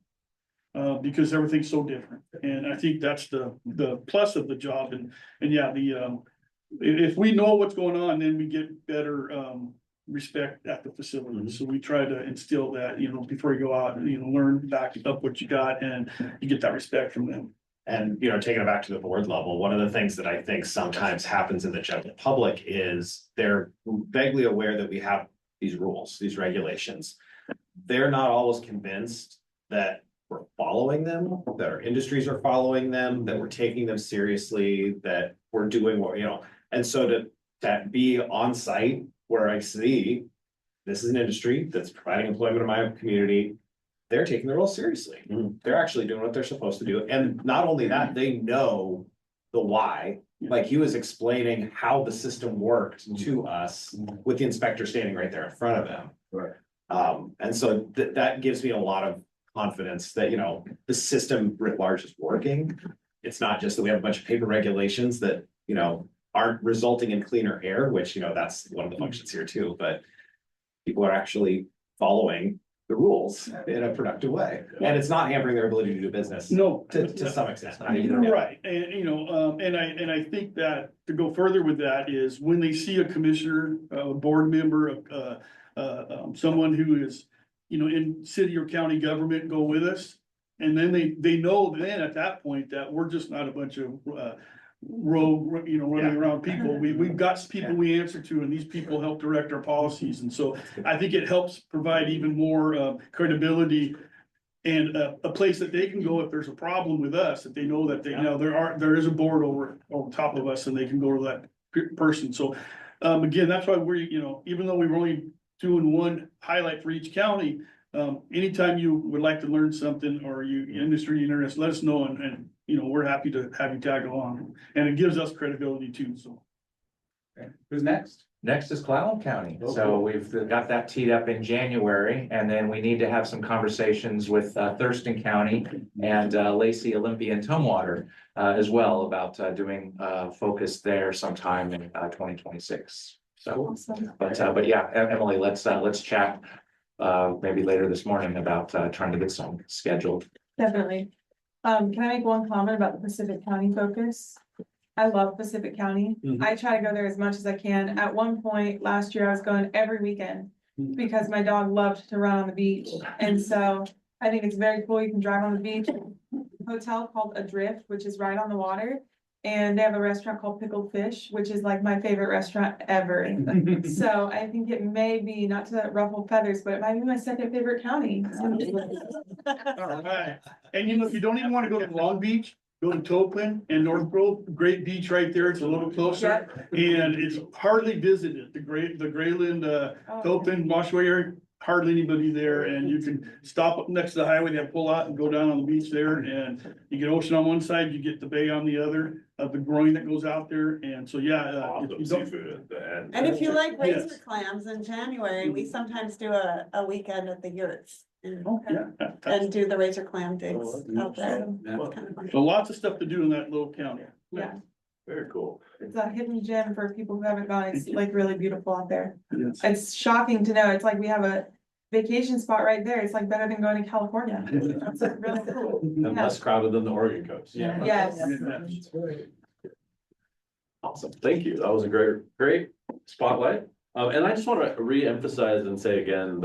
Because everything's so different, and I think that's the plus of the job, and yeah, if we know what's going on, then we get better respect at the facility. So we try to instill that, before you go out and, learn back up what you got and you get that respect from them. And, taking it back to the board level, one of the things that I think sometimes happens in the general public is they're vaguely aware that we have these rules, these regulations. They're not always convinced that we're following them, that our industries are following them, that we're taking them seriously, that we're doing what, and so to be on site where I see this is an industry that's providing employment in my community, they're taking the role seriously. They're actually doing what they're supposed to do. And not only that, they know the why. Like he was explaining how the system worked to us with the inspector standing right there in front of him. Right. And so that gives me a lot of confidence that, the system writ large is working. It's not just that we have a bunch of paper regulations that, aren't resulting in cleaner air, which, that's one of the functions here too, but people are actually following the rules in a productive way. And it's not hampering their ability to do business. No. To some extent. Right, and, and I think that to go further with that is when they see a commissioner, a board member, someone who is, in city or county government go with us. And then they know then at that point that we're just not a bunch of, running around people. We've got people we answer to, and these people help direct our policies. And so I think it helps provide even more credibility and a place that they can go if there's a problem with us, that they know that there is a board over top of us and they can go to that person. So again, that's why we're, even though we're only doing one highlight for each county, anytime you would like to learn something or industry interested, let us know and we're happy to have you tag along, and it gives us credibility too, so. Okay. Who's next? Next is Clallam County. So we've got that teed up in January, and then we need to have some conversations with Thurston County and Lacey, Olympia, and Tumwater as well about doing focus there sometime in 2026. So, but yeah, Emily, let's chat maybe later this morning about trying to get some scheduled. Definitely. Can I make one comment about the Pacific County focus? I love Pacific County. I try to go there as much as I can. At one point last year, I was going every weekend because my dog loved to run on the beach. And so I think it's very cool. You can drive on the beach. Hotel called Adrift, which is right on the water. And they have a restaurant called Pickled Fish, which is like my favorite restaurant ever. So I think it may be, not to ruffle feathers, but it might be my second favorite county. All right, and if you don't even want to go to Long Beach, go to Topin and North Grove, great beach right there. It's a little closer and it's hardly visited. The Grayland, Topin, Washaway area, hardly anybody there, and you can stop up next to the highway, then pull out and go down on the beach there, and you get ocean on one side, you get the bay on the other, the groin that goes out there, and so and if you like razor clams in January, we sometimes do a weekend at the yurts. And do the razor clam digs out there. That's kind of fun. So lots of stuff to do in that little county. Yeah. Very cool. It's a hidden gem for people who haven't gone. It's like really beautiful out there. Yes. It's shocking to know. It's like we have a vacation spot right there. It's like better than going to California. It's really cool. And less crowded than the Oregon coast. Yes. Awesome, thank you. That was a great spotlight. And I just want to re-emphasize and say again,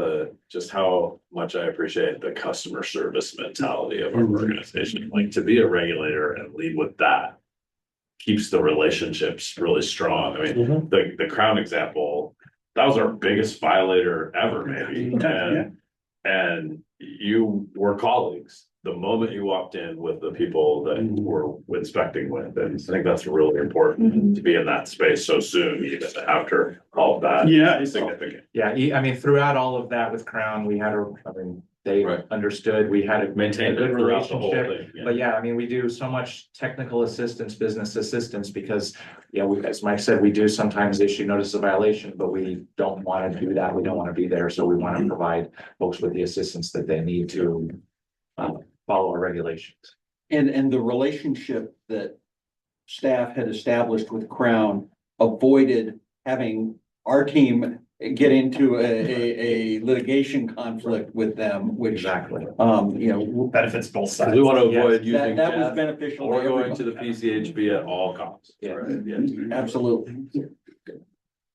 just how much I appreciate the customer service mentality of our organization. Like, to be a regulator and lead with that keeps the relationships really strong. I mean, the Crown example, that was our biggest violator ever, maybe. And you were colleagues the moment you walked in with the people that we're inspecting with. And I think that's really important to be in that space so soon, even after all of that. Yeah, It's significant. Yeah, I mean, throughout all of that with Crown, we had they Right. understood, we had a Maintain good it throughout the whole relationship. thing. But yeah, I mean, we do so much technical assistance, business assistance, because, as Mike said, we do sometimes issue notice of violation, but we don't want to do that. We don't want to be there. So we want to provide folks with the assistance that they need to follow our regulations. And the relationship that staff had established with Crown avoided having our team get into a litigation conflict with them, which, Exactly. Benefits both sides. We want to avoid using that was Jeff beneficial. or to going to the everybody. PCHB at all costs. Yeah. Right? Yeah. Absolutely.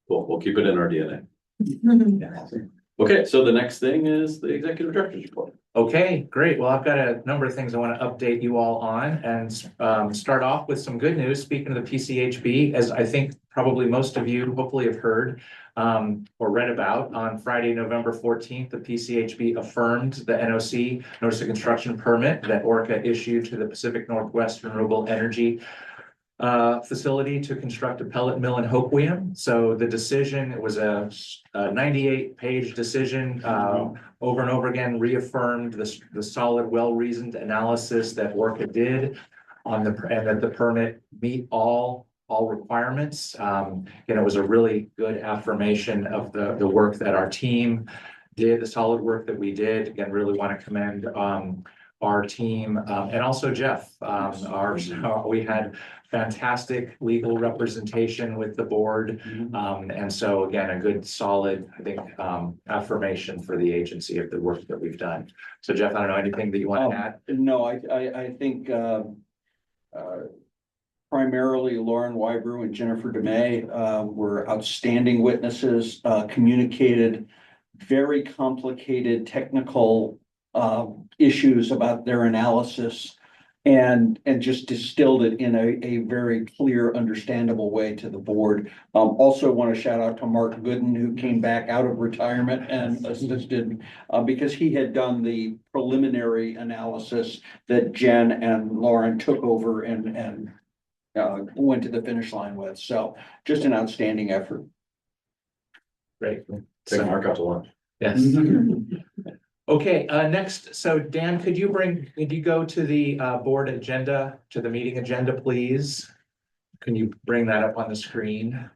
We'll keep it in our DNA. Okay, so the next thing is the executive director's report. Okay, great. Well, I've got a number of things I want to update you all on, and start off with some good news. Speaking of the PCHB, as I think probably most of you hopefully have heard or read about, on Friday, November 14th, the PCHB affirmed the NOC, Notice of Construction Permit, that ORCAA issued to the Pacific Northwest Renewable Energy facility to construct a pellet mill in Hoquiam. So the decision, it was a 98-page decision, over and over again reaffirmed the solid, well-reasoned analysis that ORCAA did on and that the permit meet all requirements. And it was a really good affirmation of the work that our team did, the solid work that we did. Again, really want to commend our team and also Jeff. We had fantastic legal representation with the board. And so again, a good, solid, I think, affirmation for the agency of the work that we've done. So Jeff, I don't know, anything that you want to add? No, I think primarily Lauren Wybrew and Jennifer DeMay were outstanding witnesses, communicated very complicated technical issues about their analysis and just distilled it in a very clear, understandable way to the board. Also want to shout out to Mark Gooden, who came back out of retirement and assisted because he had done the preliminary analysis that Jen and Lauren took over and went to the finish line with. So just an outstanding effort. Great. Take Mark out to lunch. Yes. Okay, next, so Dan, could you go to the board agenda, to the meeting agenda, please? Can you bring that up on the screen?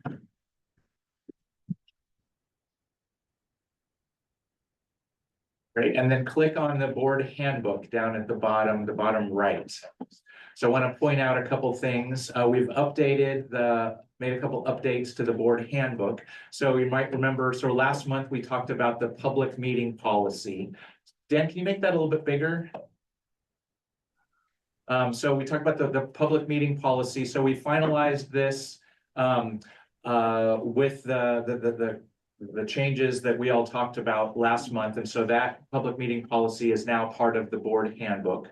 Great, and then click on the board handbook down at the bottom right. So I want to point out a couple things. We've made a couple updates to the board handbook. So you might remember, so last month we talked about the public meeting policy. Dan, can you make that a little bit bigger? So we talked about the public meeting policy. So we finalized this with the changes that we all talked about last month. And so that public meeting policy is now part of the board handbook.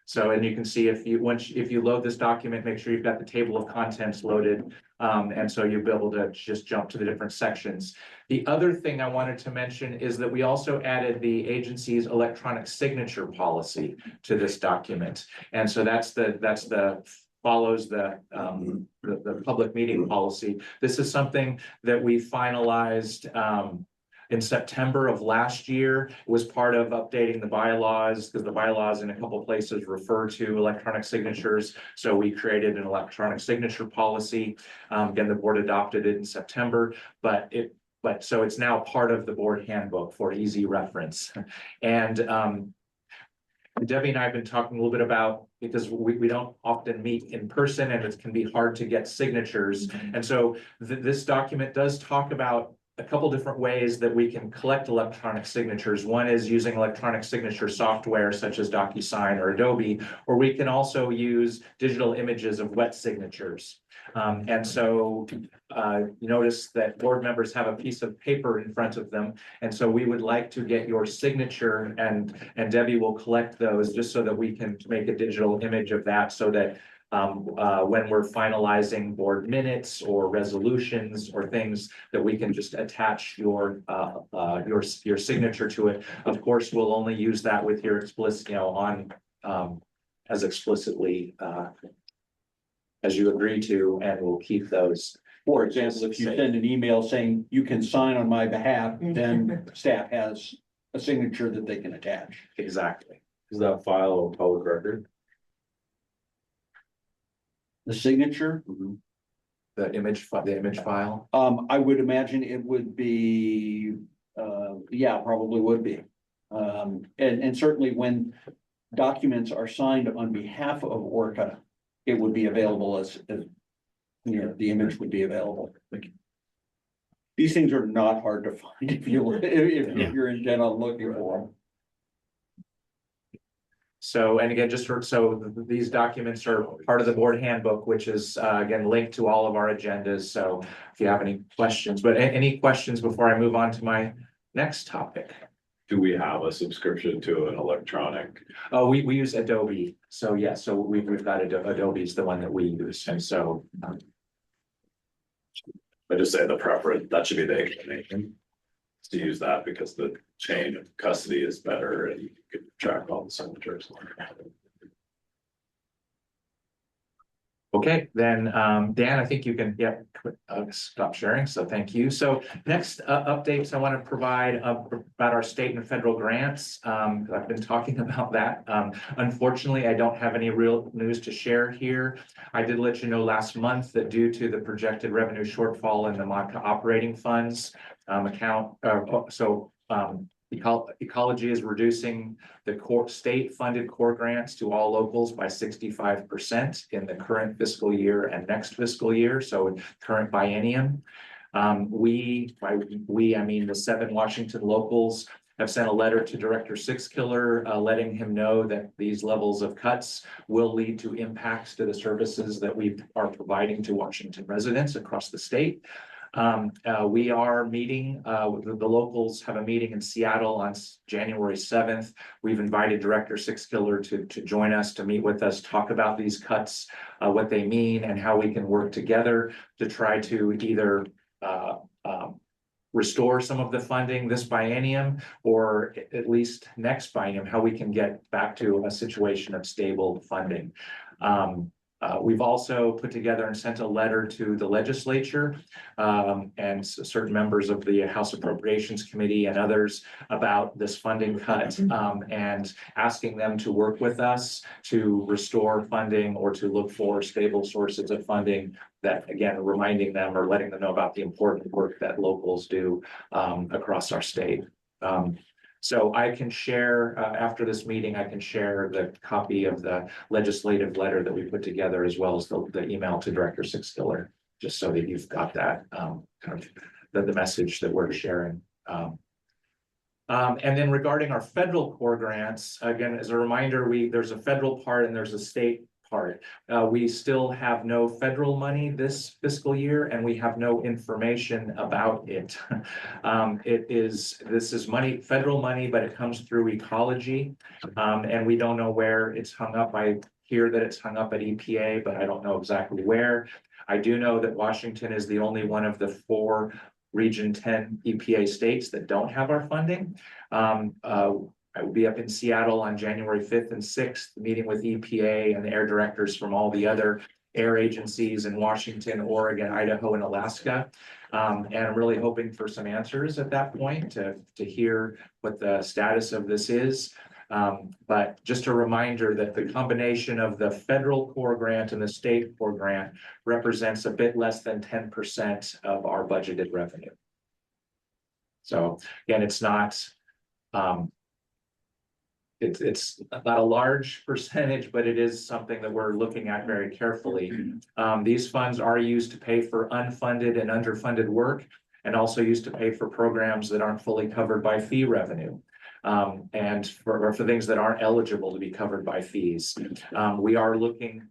So, and you can see if you load this document, make sure you've got the table of contents loaded. And so you'll be able to just jump to the different sections. The other thing I wanted to mention is that we also added the agency's electronic signature policy to this document. And so follows the public meeting policy. This is something that we finalized in September of last year. It was part of updating the bylaws because the bylaws in a couple of places refer to electronic signatures. So we created an electronic signature policy. Again, the board adopted it in September, so it's now part of the board handbook for easy reference. And Debbie and I have been talking a little bit about, because we don't often meet in person and it can be hard to get signatures. And so this document does talk about a couple different ways that we can collect electronic signatures. One is using electronic signature software such as DocuSign or Adobe, or we can also use digital images of wet signatures. And so you notice that board members have a piece of paper in front of them. And so we would like to get your signature, and Debbie will collect those just so that we can make a digital image of that, so that when we're finalizing board minutes or resolutions or things, that we can just attach your signature to it. Of course, we'll only use that with your explicit, on as explicitly as you agree to, and we'll keep those. For example, if you send an email saying you can sign on my behalf, then staff has a signature that they can attach. Exactly. Is that file a public record? The signature, The image file. I would imagine it would be, yeah, probably would be. And certainly when documents are signed on behalf of ORCAA, it would be available as the image would be available. These things are not hard to find if you're intent on looking for them. So, and again, so these documents are part of the board handbook, which is again linked to all of our agendas. So if you have any questions, but any questions before I move on to my next topic? Do we have a subscription to an electronic? Oh, we use Adobe. So yeah, so we've got Adobe's the one that we use. And so I just say the preference, that should be the inclination. To use that because the chain of custody is better and you can track all the signatures. Okay, then, Dan, I think you can, stop sharing. So thank you. So next updates I want to provide about our state and federal grants. I've been talking about that. Unfortunately, I don't have any real news to share here. I did let you know last month that due to the projected revenue shortfall in the MODCA operating funds account, Ecology is reducing the state funded core grants to all locals by 65% in the current fiscal year and next fiscal year. So current biennium. I mean the 7 Washington locals have sent a letter to Director Sixkiller letting him know that these levels of cuts will lead to impacts to the services that we are providing to Washington residents across the state. We are meeting, the locals have a meeting in Seattle on January 7th. We've invited Director Sixkiller to join us, to meet with us, talk about these cuts, what they mean, and how we can work together to try to either restore some of the funding this biennium, or at least next biennium, how we can get back to a situation of stable funding. We've also put together and sent a letter to the legislature and certain members of the House Appropriations Committee and others about this funding cut, and asking them to work with us to restore funding or to look for stable sources of funding, that again, reminding them or letting them know about the important work that locals do across our state. So I can share, after this meeting, I can share the copy of the legislative letter that we put together, as well as the email to Director Sixkiller, just so that you've got that kind of the message that we're sharing. And then regarding our federal core grants, again, as a reminder, there's a federal part and there's a state part. We still have no federal money this fiscal year, and we have no information about it. This is money, federal money, but it comes through Ecology, and we don't know where it's hung up. I hear that it's hung up at EPA, but I don't know exactly where. I do know that Washington is the only one of the 4 Region 10 EPA states that don't have our funding. I will be up in Seattle on January 5th and 6th, meeting with EPA and the air directors from all the other air agencies in Washington, Oregon, Idaho, and Alaska. And I'm really hoping for some answers at that point to hear what the status of this is. But just a reminder that the combination of the federal core grant and the state core grant represents a bit less than 10% of our budgeted revenue. So again, it's not, it's not a large percentage, but it is something that we're looking at very carefully. These funds are used to pay for unfunded and underfunded work, and also used to pay for programs that aren't fully covered by fee revenue, and for things that aren't eligible to be covered by fees. We are looking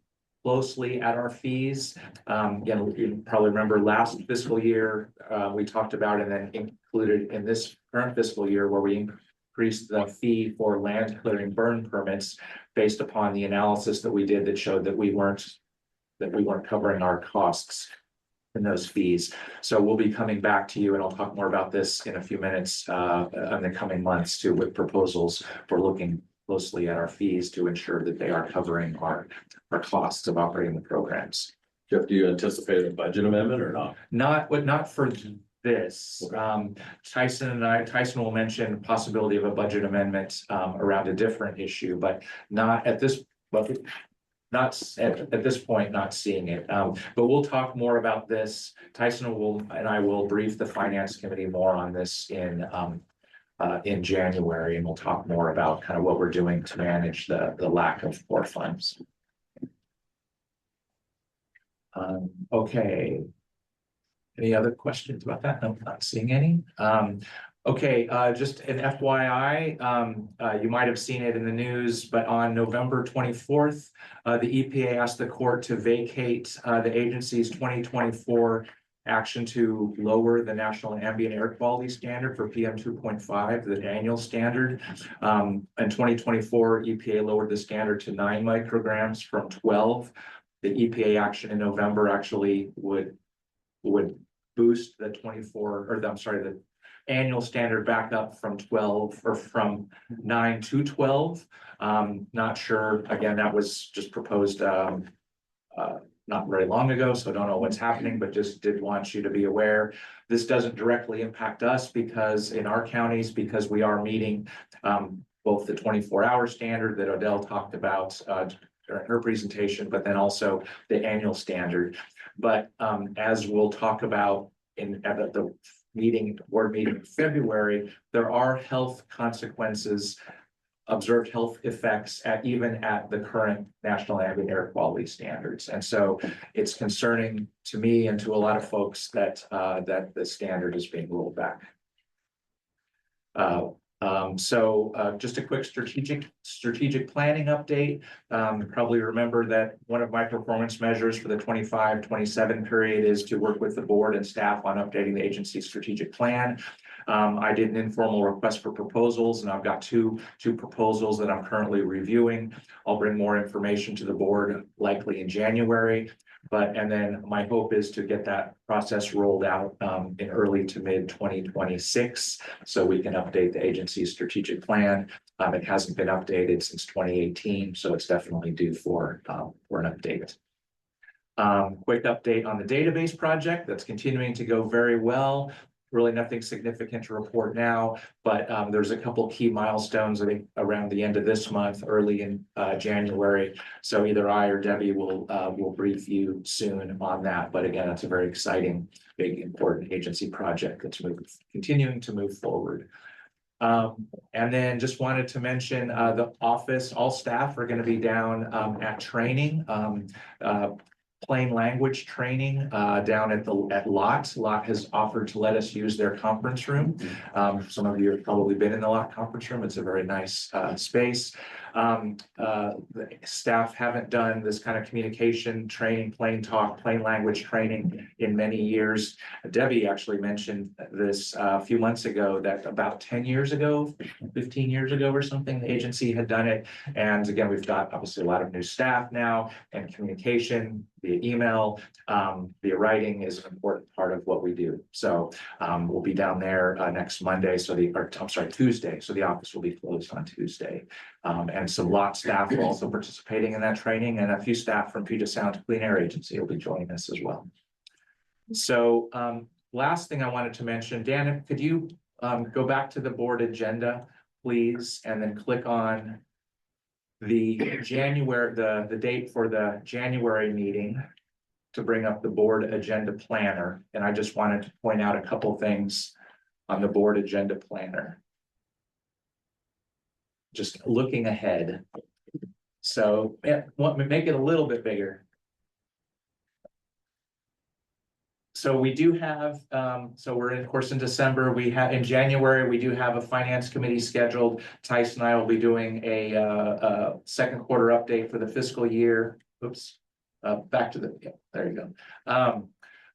closely at our fees. Again, you probably remember last fiscal year, we talked about and then included in this current fiscal year where we increased the fee for land clearing burn permits based upon the analysis that we did that showed that we weren't covering our costs in those fees. So we'll be coming back to you, and I'll talk more about this in a few minutes in the coming months too, with proposals for looking closely at our fees to ensure that they are covering our costs of operating the programs. Jeff, do you anticipate a budget amendment or not? Not for this. Tyson will mention possibility of a budget amendment around a different issue, but not at this, not at this point, not seeing it. But we'll talk more about this. Tyson and I will brief the finance committee more on this in January, and we'll talk more about kind of what we're doing to manage the lack of core funds. Okay. Any other questions about that? No, not seeing any. Okay, just an FYI, you might have seen it in the news, but on November 24th, the EPA asked the court to vacate the agency's 2024 action to lower the national ambient air quality standard for PM 2.5, the annual standard. In 2024, EPA lowered the standard to 9 micrograms from 12. The EPA action in November actually would boost the the annual standard back up from 12 or from 9 to 12. Not sure, again, that was just proposed not very long ago, so I don't know what's happening, but just did want you to be aware. This doesn't directly impact us because in our counties, because we are meeting both the 24-hour standard that Odell talked about during her presentation, but then also the annual standard. But as we'll talk about at the board meeting in February, there are health consequences, observed health effects even at the current national ambient air quality standards. And so it's concerning to me and to a lot of folks that the standard is being rolled back. Just a quick strategic planning update. Probably remember that one of my performance measures for the 25-27 period is to work with the board and staff on updating the agency's strategic plan. I did an informal request for proposals, and I've got two proposals that I'm currently reviewing. I'll bring more information to the board likely in January. And then my hope is to get that process rolled out in early to mid 2026, so we can update the agency's strategic plan. It hasn't been updated since 2018, so it's definitely due for an update. Quick update on the database project that's continuing to go very well. Really nothing significant to report now, but there's a couple key milestones, I think, around the end of this month, early in January. So either I or Debbie will brief you soon on that. But again, it's a very exciting, big, important agency project that's continuing to move forward. And then just wanted to mention the office, all staff are going to be down at training. Plain language training down at Lot. Lot has offered to let us use their conference room. Some of you have probably been in the Lot conference room. It's a very nice space. The staff haven't done this kind of communication training, plain talk, plain language training in many years. Debbie actually mentioned this a few months ago, that about 10 years ago, 15 years ago or something, the agency had done it. And again, we've got obviously a lot of new staff now, and communication via email, via writing is an important part of what we do. So we'll be down there next Monday. Tuesday. So the office will be closed on Tuesday. And some Lot staff are also participating in that training, and a few staff from Puget Sound Clean Air Agency will be joining us as well. So last thing I wanted to mention, Dan, could you go back to the board agenda, please, and then click on the date for the January meeting to bring up the board agenda planner. And I just wanted to point out a couple things on the board agenda planner. Just looking ahead. So make it a little bit bigger. So we do have, so we're in, of course, in December. In January, we do have a finance committee scheduled. Tyson and I will be doing a second quarter update for the fiscal year. Oops, back to the, yeah, there you go.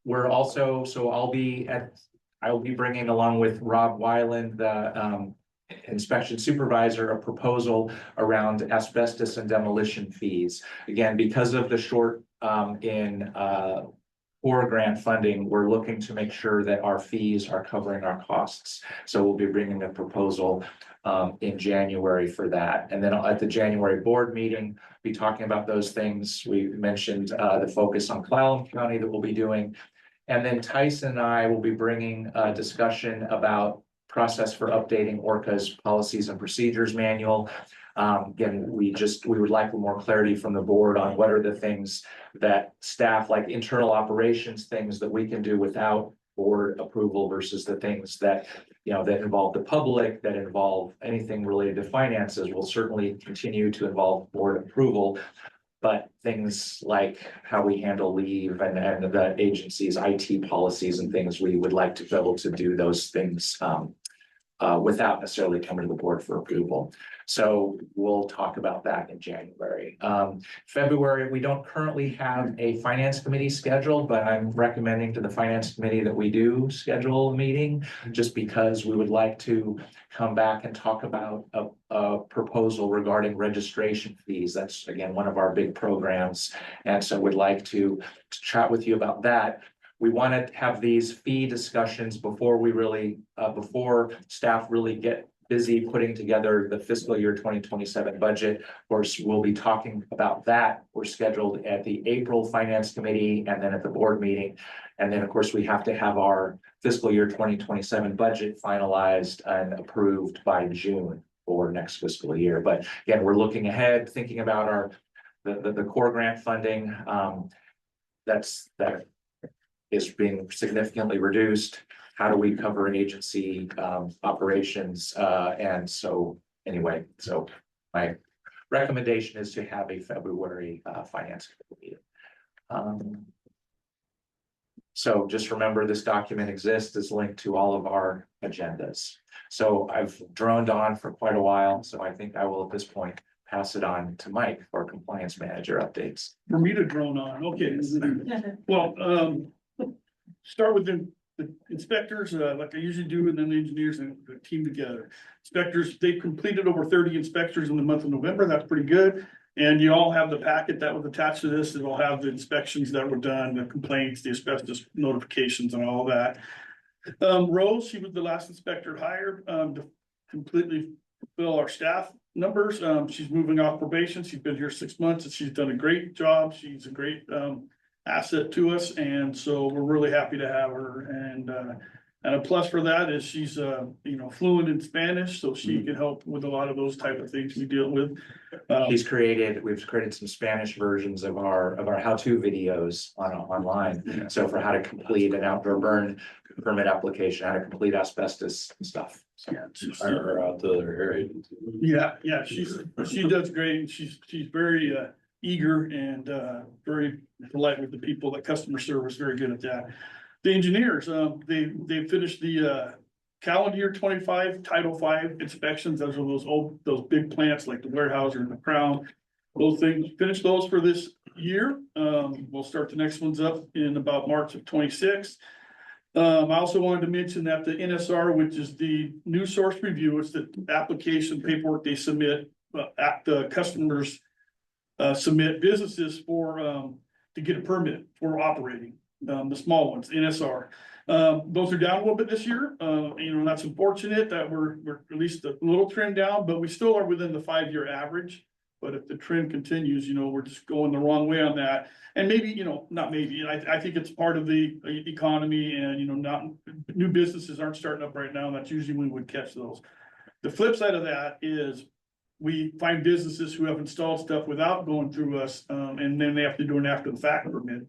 We're also, so I will be bringing along with Rob Weiland, the inspection supervisor, a proposal around asbestos and demolition fees. Again, because of the short in ORCAA grant funding, we're looking to make sure that our fees are covering our costs. So we'll be bringing a proposal in January for that. And then at the January board meeting, be talking about those things. We mentioned the focus on Clallam County that we'll be doing. And then Tyson and I will be bringing a discussion about process for updating ORCAA's policies and procedures manual. Again, we would like more clarity from the board on what are the things that staff, like internal operations, things that we can do without board approval versus the things that, that involve the public, that involve anything related to finances will certainly continue to involve board approval. But things like how we handle leave and the agency's IT policies and things, we would like to be able to do those things without necessarily coming to the board for approval. So we'll talk about that in January. February, we don't currently have a finance committee scheduled, but I'm recommending to the finance committee that we do schedule a meeting just because we would like to come back and talk about a proposal regarding registration fees. That's again, one of our big programs. And so we'd like to chat with you about that. We want to have these fee discussions before we really, before staff really get busy putting together the fiscal year 2027 budget. Of course, we'll be talking about that. We're scheduled at the April Finance Committee and then at the board meeting. And then, of course, we have to have our fiscal year 2027 budget finalized and approved by June for next fiscal year. But again, we're looking ahead, thinking about the core grant funding. That is being significantly reduced. How do we cover agency operations? And so anyway, so my recommendation is to have a February finance committee meeting. So just remember this document exists, is linked to all of our agendas. So I've droned on for quite a while, so I think I will at this point pass it on to Mike for compliance manager updates. For me to drone on, okay. Well, start with the inspectors, like I usually do, and then the engineers and the team together. Inspectors, they've completed over 30 inspectors in the month of November. That's pretty good. And you all have the packet that was attached to this. It'll have the inspections that were done, the complaints, the asbestos notifications and all that. Rose, she was the last inspector hired to completely fulfill our staff numbers. She's moving off probation. She's been here 6 months and she's done a great job. She's a great asset to us. And so we're really happy to have her. And a plus for that is she's fluent in Spanish, so she can help with a lot of those type of things we deal with. We've created some Spanish versions of our how-to videos online. So for how to complete an outdoor burn permit application, how to complete asbestos stuff. So Hire her out to their area. Yeah, she does great. And she's very eager and very polite with the people. That customer service, very good at that. The engineers, they finished the calendar year 25 Title V inspections. Those are those big plants like the Weyerhaeuser and the Crown. Those things, finished those for this year. We'll start the next ones up in about March of 26. I also wanted to mention that the NSR, which is the new source review, it's the application paperwork they submit at the customers submit businesses for to get a permit for operating. The small ones, NSR. Those are down a little bit this year. That's unfortunate that we're at least a little trend down, but we still are within the 5-year average. But if the trend continues, we're just going the wrong way on that. And maybe, not maybe, I think it's part of the economy and, not new businesses aren't starting up right now. And that's usually when we would catch those. The flip side of that is we find businesses who have installed stuff without going through us, and then they have to do an after the fact permit.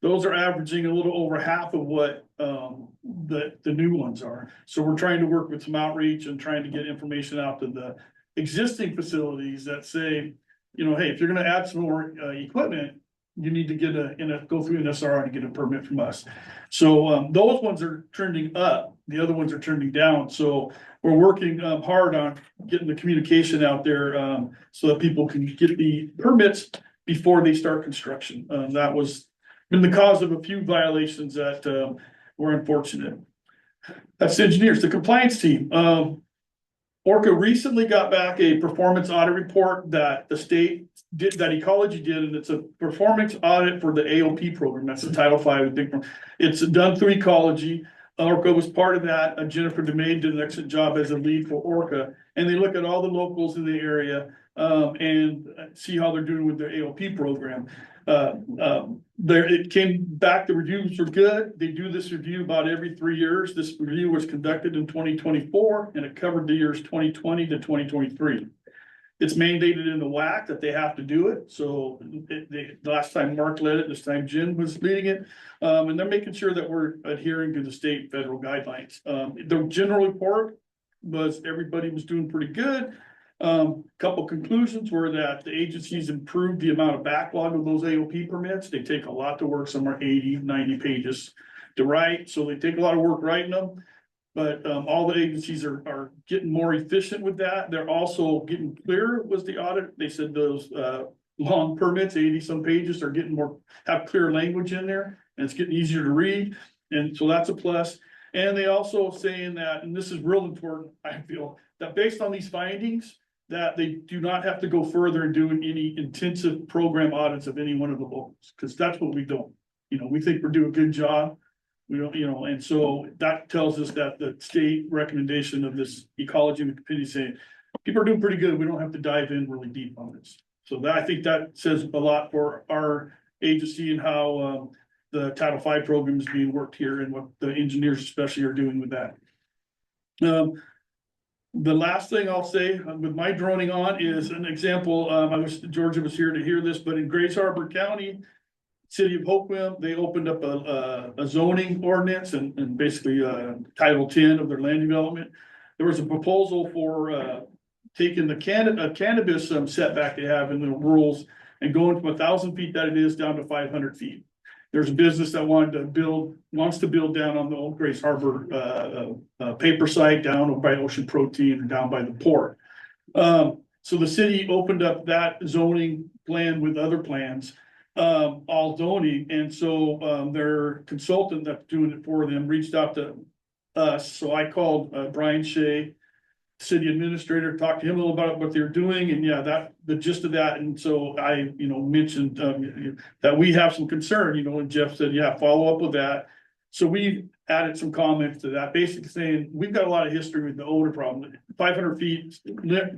Those are averaging a little over half of what the new ones are. So we're trying to work with some outreach and trying to get information out to the existing facilities that say, hey, if you're going to add some more equipment, you need to get go through an SRR and get a permit from us. So those ones are trending up. The other ones are trending down. So we're working hard on getting the communication out there so that people can get the permits before they start construction. That was been the cause of a few violations that, were unfortunate. That's engineers, the compliance team. ORCAA recently got back a performance audit report that the state did, that ecology did, and it's a performance audit for the AOP program. That's the Title V big one. It's done through ecology. ORCAA was part of that. Jennifer DeMay did an excellent job as a lead for ORCAA, and they look at all the locals in the area and see how they're doing with their AOP program. It came back, the reviews were good. They do this review about every 3 years. This review was conducted in 2024 and it covered the years 2020 to 2023. It's mandated in the WAC that they have to do it. So the last time Mark led it, this time Jim was leading it. And they're making sure that we're adhering to the state and federal guidelines. The general report was everybody was doing pretty good. Couple conclusions were that the agencies improved the amount of backlog of those AOP permits. They take a lot to work. Some are 80, 90 pages to write. So they take a lot of work writing them. But all the agencies are getting more efficient with that. They're also getting clearer was the audit. They said those long permits, 80 some pages, are getting more, have clear language in there, and it's getting easier to read. And so that's a plus. And they also saying that, and this is real important, I feel, that based on these findings, that they do not have to go further and do any intensive program audits of any one of the locals, because that's what we don't. You know, we think we're doing a good job. We don't, you know, and so that tells us that the state recommendation of this ecology and committee saying people are doing pretty good. We don't have to dive in really deep on this. So that, I think that says a lot for our agency and how the Title V program is being worked here and what the engineers especially are doing with that. The last thing I'll say with my droning on is an example. I wish Georgia was here to hear this, but in Grace Harbor County, City of Hoquiam, they opened up a zoning ordinance and basically Title 10 of their land development. There was a proposal for taking the cannabis setback they have in the rules and going from 1,000 feet that it is down to 500 feet. There's a business that wants to build down on the old Grace Harbor paper site down by Ocean Protein and down by the port. So the city opened up that zoning plan with other plans, all zoning. And so their consultant that's doing it for them reached out to us. So I called Brian Shea, city administrator, talked to him a little about what they're doing, and yeah, that the gist of that. And so I, mentioned that we have some concern, and Jeff said, yeah, follow up with that. So we added some comments to that, basically saying we've got a lot of history with the odor problem. 500 feet,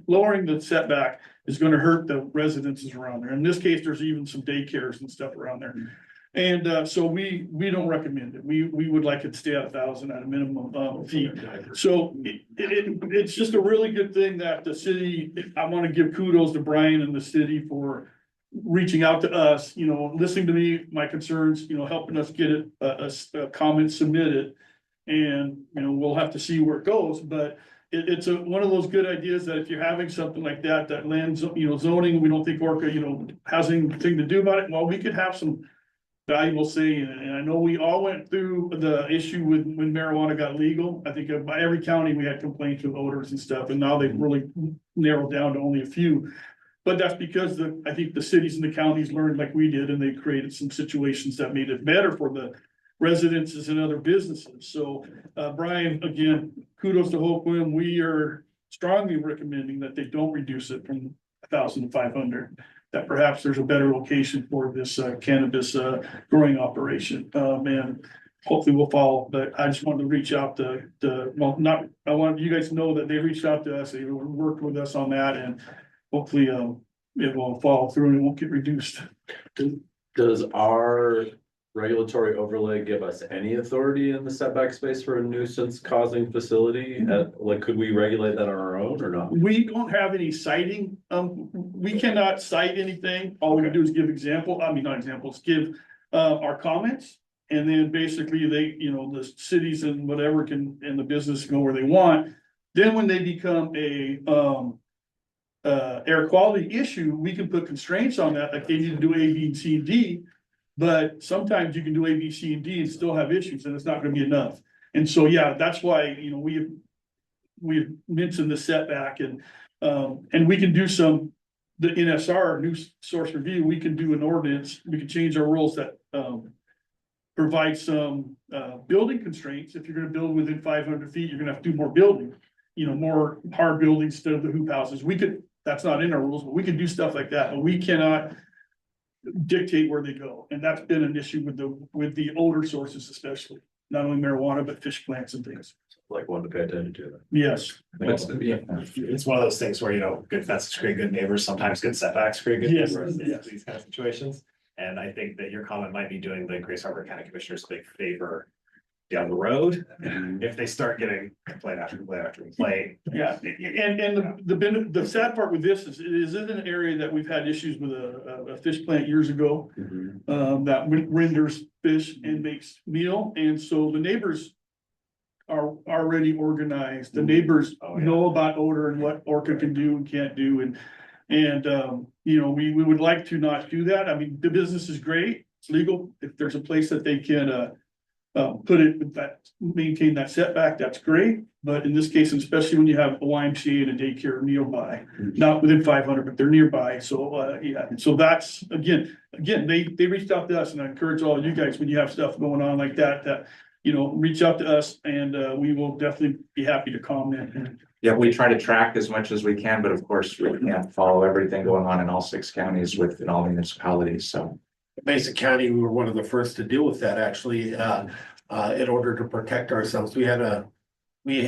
lowering the setback is going to hurt the residences around there. In this case, there's even some daycares and stuff around there. And so we don't recommend it. We would like it to stay at 1,000 at a minimum feet. So it's just a really good thing that the city, I want to give kudos to Brian and the city for reaching out to us, listening to me, my concerns, helping us get it, a comment submitted. And, we'll have to see where it goes, but it's one of those good ideas that if you're having something like that lands, zoning, we don't think ORCAA, has anything to do about it. Well, we could have some valuable say in it. And I know we all went through the issue when marijuana got legal. I think by every county we had complaints with odors and stuff, and now they've really narrowed down to only a few. But that's because I think the cities and the counties learned like we did, and they created some situations that made it better for the residences and other businesses. So Brian, again, kudos to Hoquiam. We are strongly recommending that they don't reduce it from 1,000 to 500. That perhaps there's a better location for this cannabis growing operation. And hopefully we'll follow, but I just wanted to reach out I want you guys to know that they reached out to us, they worked with us on that, and hopefully it will follow through and it won't get reduced. Does our regulatory overlay give us any authority in the setback space for a nuisance causing facility? Could we regulate that on our own or not? We don't have any citing. We cannot cite anything. All we can do is give give our comments. And then basically the cities and whatever and the business go where they want. Then when they become a air quality issue, we can put constraints on that. Like they need to do A, B, C, and D. But sometimes you can do A, B, C, and D and still have issues, and it's not going to be enough. And so, yeah, that's why, we've mentioned the setback and we can do some the NSR, new source review, we can do an ordinance, we can change our rules that, provide some, building constraints. If you're gonna build within 500 feet, you're gonna have to do more building. You know, more hard buildings instead of the hoop houses. We could, that's not in our rules, but we can do stuff like that, but we cannot dictate where they go. And that's been an issue with the older sources especially, not only marijuana, but fish plants and things. Like one to pay attention to. Yes. It's one of those things where, you know, good fences create good neighbors, sometimes good setbacks create good Yes, neighbors, yes. these kind of situations. And I think that your comment might be doing the Grace Harbor County Commissioners a big favor down the road, if they start getting complaint after complaint after complaint. Yeah, and the sad part with this is, it is in an area that we've had issues with a fish plant years ago. That renders fish and makes meal, and so the neighbors are already organized. The neighbors know about odor and what ORCAA can do and can't do, and you know, we would like to not do that. I mean, the business is great, it's legal. If there's a place that they can put it with that, maintain that setback, that's great. But in this case, and especially when you have a YMCA and a daycare nearby, not within 500, but they're nearby. So, yeah, so that's, again, they reached out to us, and I encourage all of you guys, when you have stuff going on like that, you know, reach out to us, and we will definitely be happy to comment. Yeah, we try to track as much as we can, but of course, we can't follow everything going on in all 6 counties within all municipalities, so. Mason County, we were one of the first to deal with that, actually, in order to protect ourselves. We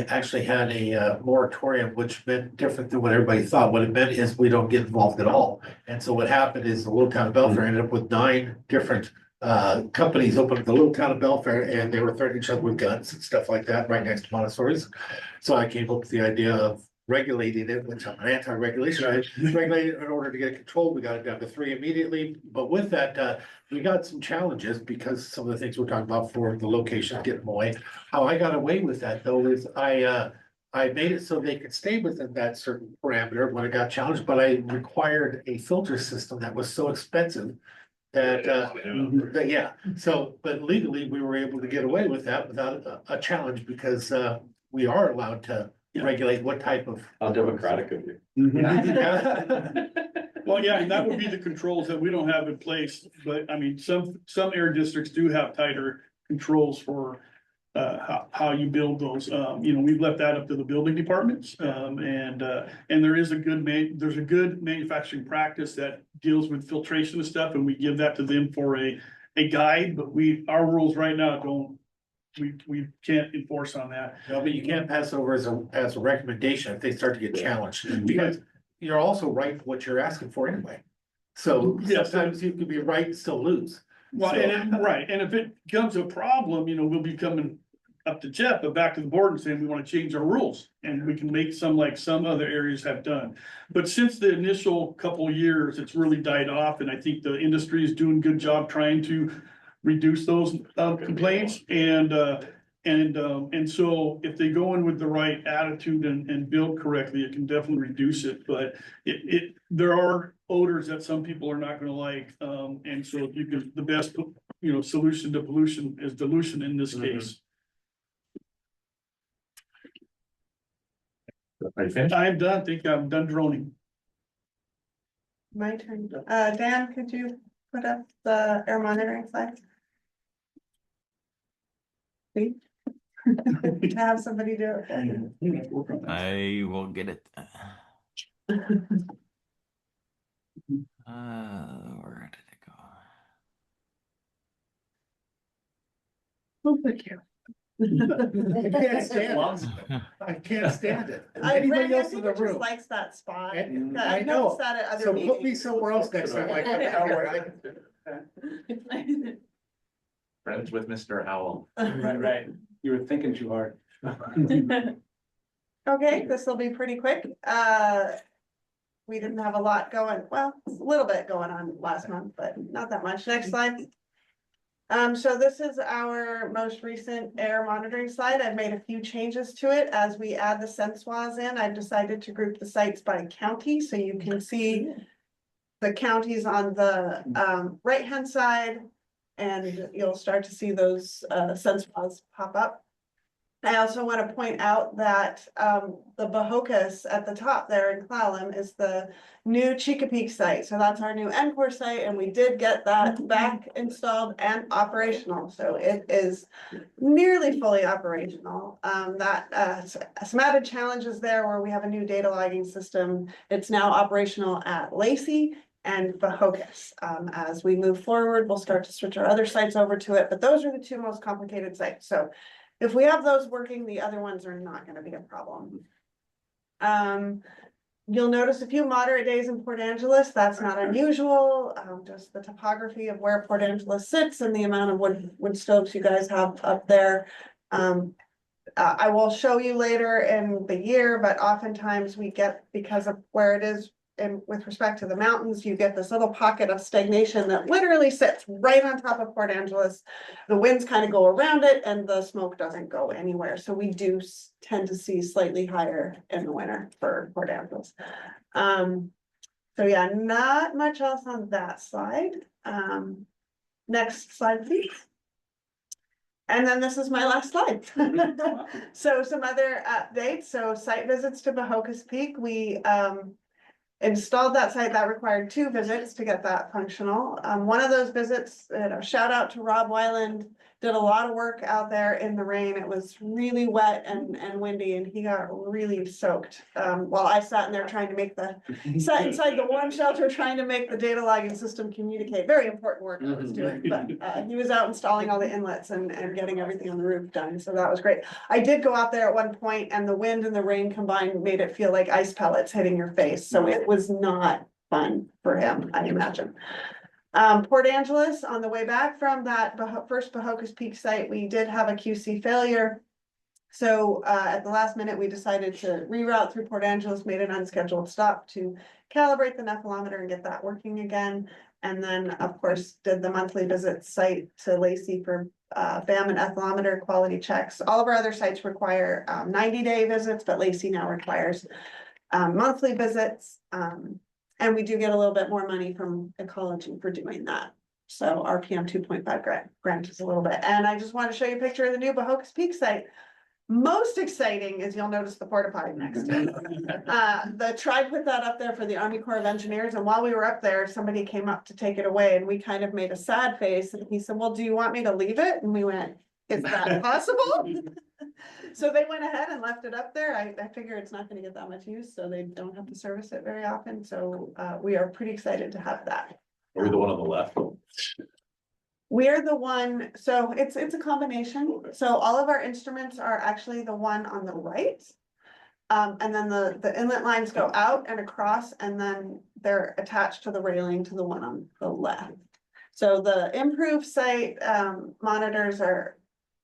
actually had a moratorium, which meant different than what everybody thought. What it meant is we don't get involved at all. And so what happened is the little town of Belfair ended up with 9 different companies opened up the little town of Belfair, and they were threatening each other with guns and stuff like that right next to Montessori's. So I came up with the idea of regulating it, which I'm an anti-regulation. I regulated it in order to get it controlled. We got it down to 3 immediately. But with that, we got some challenges because some of the things we're talking about for the location getting away. How I got away with that though is I made it so they could stay within that certain parameter when it got challenged, but I required a filter system that was so expensive that, yeah. So, but legally, we were able to get away with that without a challenge because we are allowed to regulate what type of. How democratic of you. Well, yeah, and that would be the controls that we don't have in place, but I mean, some air districts do have tighter controls for how you build those. You know, we've left that up to the building departments. And there is there's a good manufacturing practice that deals with filtration and stuff, and we give that to them for a guide, but our rules right now don't. We can't enforce on that. No, but you can't pass over as a recommendation if they start to get challenged, because you're also right for what you're asking for anyway. So sometimes you could be right and still lose. Well, right, and if it becomes a problem, you know, we'll be coming up to Jeff, but back to the board and saying we want to change our rules, and we can make some like some other areas have done. But since the initial couple of years, it's really died off, and I think the industry is doing a good job trying to reduce those complaints, and so if they go in with the right attitude and build correctly, it can definitely reduce it. But there are odors that some people are not going to like, and so if you can, the best solution to pollution is dilution in this case. Are you finished? I'm done. I think I'm done droning. My turn. Dan, could you put up the air monitoring slide? Please. To have somebody do it. I will get it. Where did it go? Oh, thank you. I can't stand it. I can't stand it. Anybody else in the Just room? likes that spot. And I I know. noticed that at other So meetings. put me somewhere else next time. I come down where Friends with Mr. Howell. Right. You were thinking too hard. Okay, this will be pretty quick. We didn't have a lot going, well, a little bit going on last month, but not that much. Next slide. So this is our most recent air monitoring slide. I've made a few changes to it. As we add the sensoirs in, I've decided to group the sites by county, so you can see the counties on the right-hand side, and you'll start to see those sensoirs pop up. I also want to point out that the Bahocas at the top there in Clallam is the new Chica site. So that's our new NCOR site, and we did get that back installed and operational. So it is nearly fully operational. Some added challenges there where we have a new data logging system. It's now operational at Lacey and Bahocas. As we move forward, we'll start to switch our other sites over to it, but those are the two most complicated sites. So if we have those working, the other ones are not going to be a problem. You'll notice a few moderate days in Port Angeles. That's not unusual. Just the topography of where Port Angeles sits and the amount of wood stoves you guys have up there. I will show you later in the year, but oftentimes we get, because of where it is and with respect to the mountains, you get this little pocket of stagnation that literally sits right on top of Port Angeles. The winds kind of go around it and the smoke doesn't go anywhere. So we do tend to see slightly higher in the winter for Port Angeles. So yeah, not much else on that slide. Next slide, please. And then this is my last slide. So some other updates. So site visits to Bahocas Peak. We installed that site. That required 2 visits to get that functional. One of those visits, shout out to Rob Weiland, did a lot of work out there in the rain. It was really wet and windy, and he got really soaked. While I sat in there trying to make sat inside the warm shelter, trying to make the data logging system communicate. Very important work I was doing, but he was out installing all the inlets and getting everything on the roof done. So that was great. I did go out there at one point, and the wind and the rain combined made it feel like ice pellets hitting your face. So it was not fun for him, I imagine. Port Angeles, on the way back from that first Bahocas Peak site, we did have a QC failure. So at the last minute, we decided to reroute through Port Angeles, made an unscheduled stop to calibrate the nephelometer and get that working again. And then, of course, did the monthly visit site to Lacey for BAM and ethalometer quality checks. All of our other sites require 90-day visits, but Lacey now requires monthly visits. And we do get a little bit more money from ecology for doing that. So RPM 2.5 grant is a little bit. And I just want to show you a picture of the new Bahocas Peak site. Most exciting is you'll notice the porta potty next to it. The tribe put that up there for the Army Corps of Engineers. And while we were up there, somebody came up to take it away and we kind of made a sad face. And he said, well, do you want me to leave it? And we went, is that possible? So they went ahead and left it up there. I figure it's not going to get that much use, so they don't have to service it very often. So we are pretty excited to have that. Are we the one on the left? We're the one, so it's a combination. So all of our instruments are actually the one on the right. And then the inlet lines go out and across, and then they're attached to the railing to the one on the left. So the improved site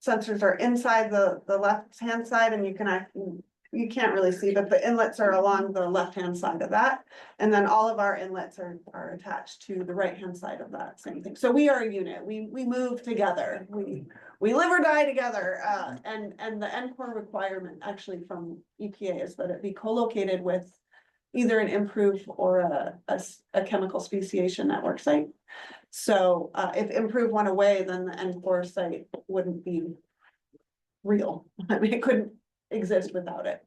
sensors are inside the left-hand side, and you can't really see, but the inlets are along the left-hand side of that. And then all of our inlets are attached to the right-hand side of that same thing. So we are a unit. We move together. We live or die together. And the NCOR requirement actually from EPA is that it be co-located with either an improve or a chemical speciation network site. So if improve went away, then the N4 site wouldn't be real. I mean, it couldn't exist without it.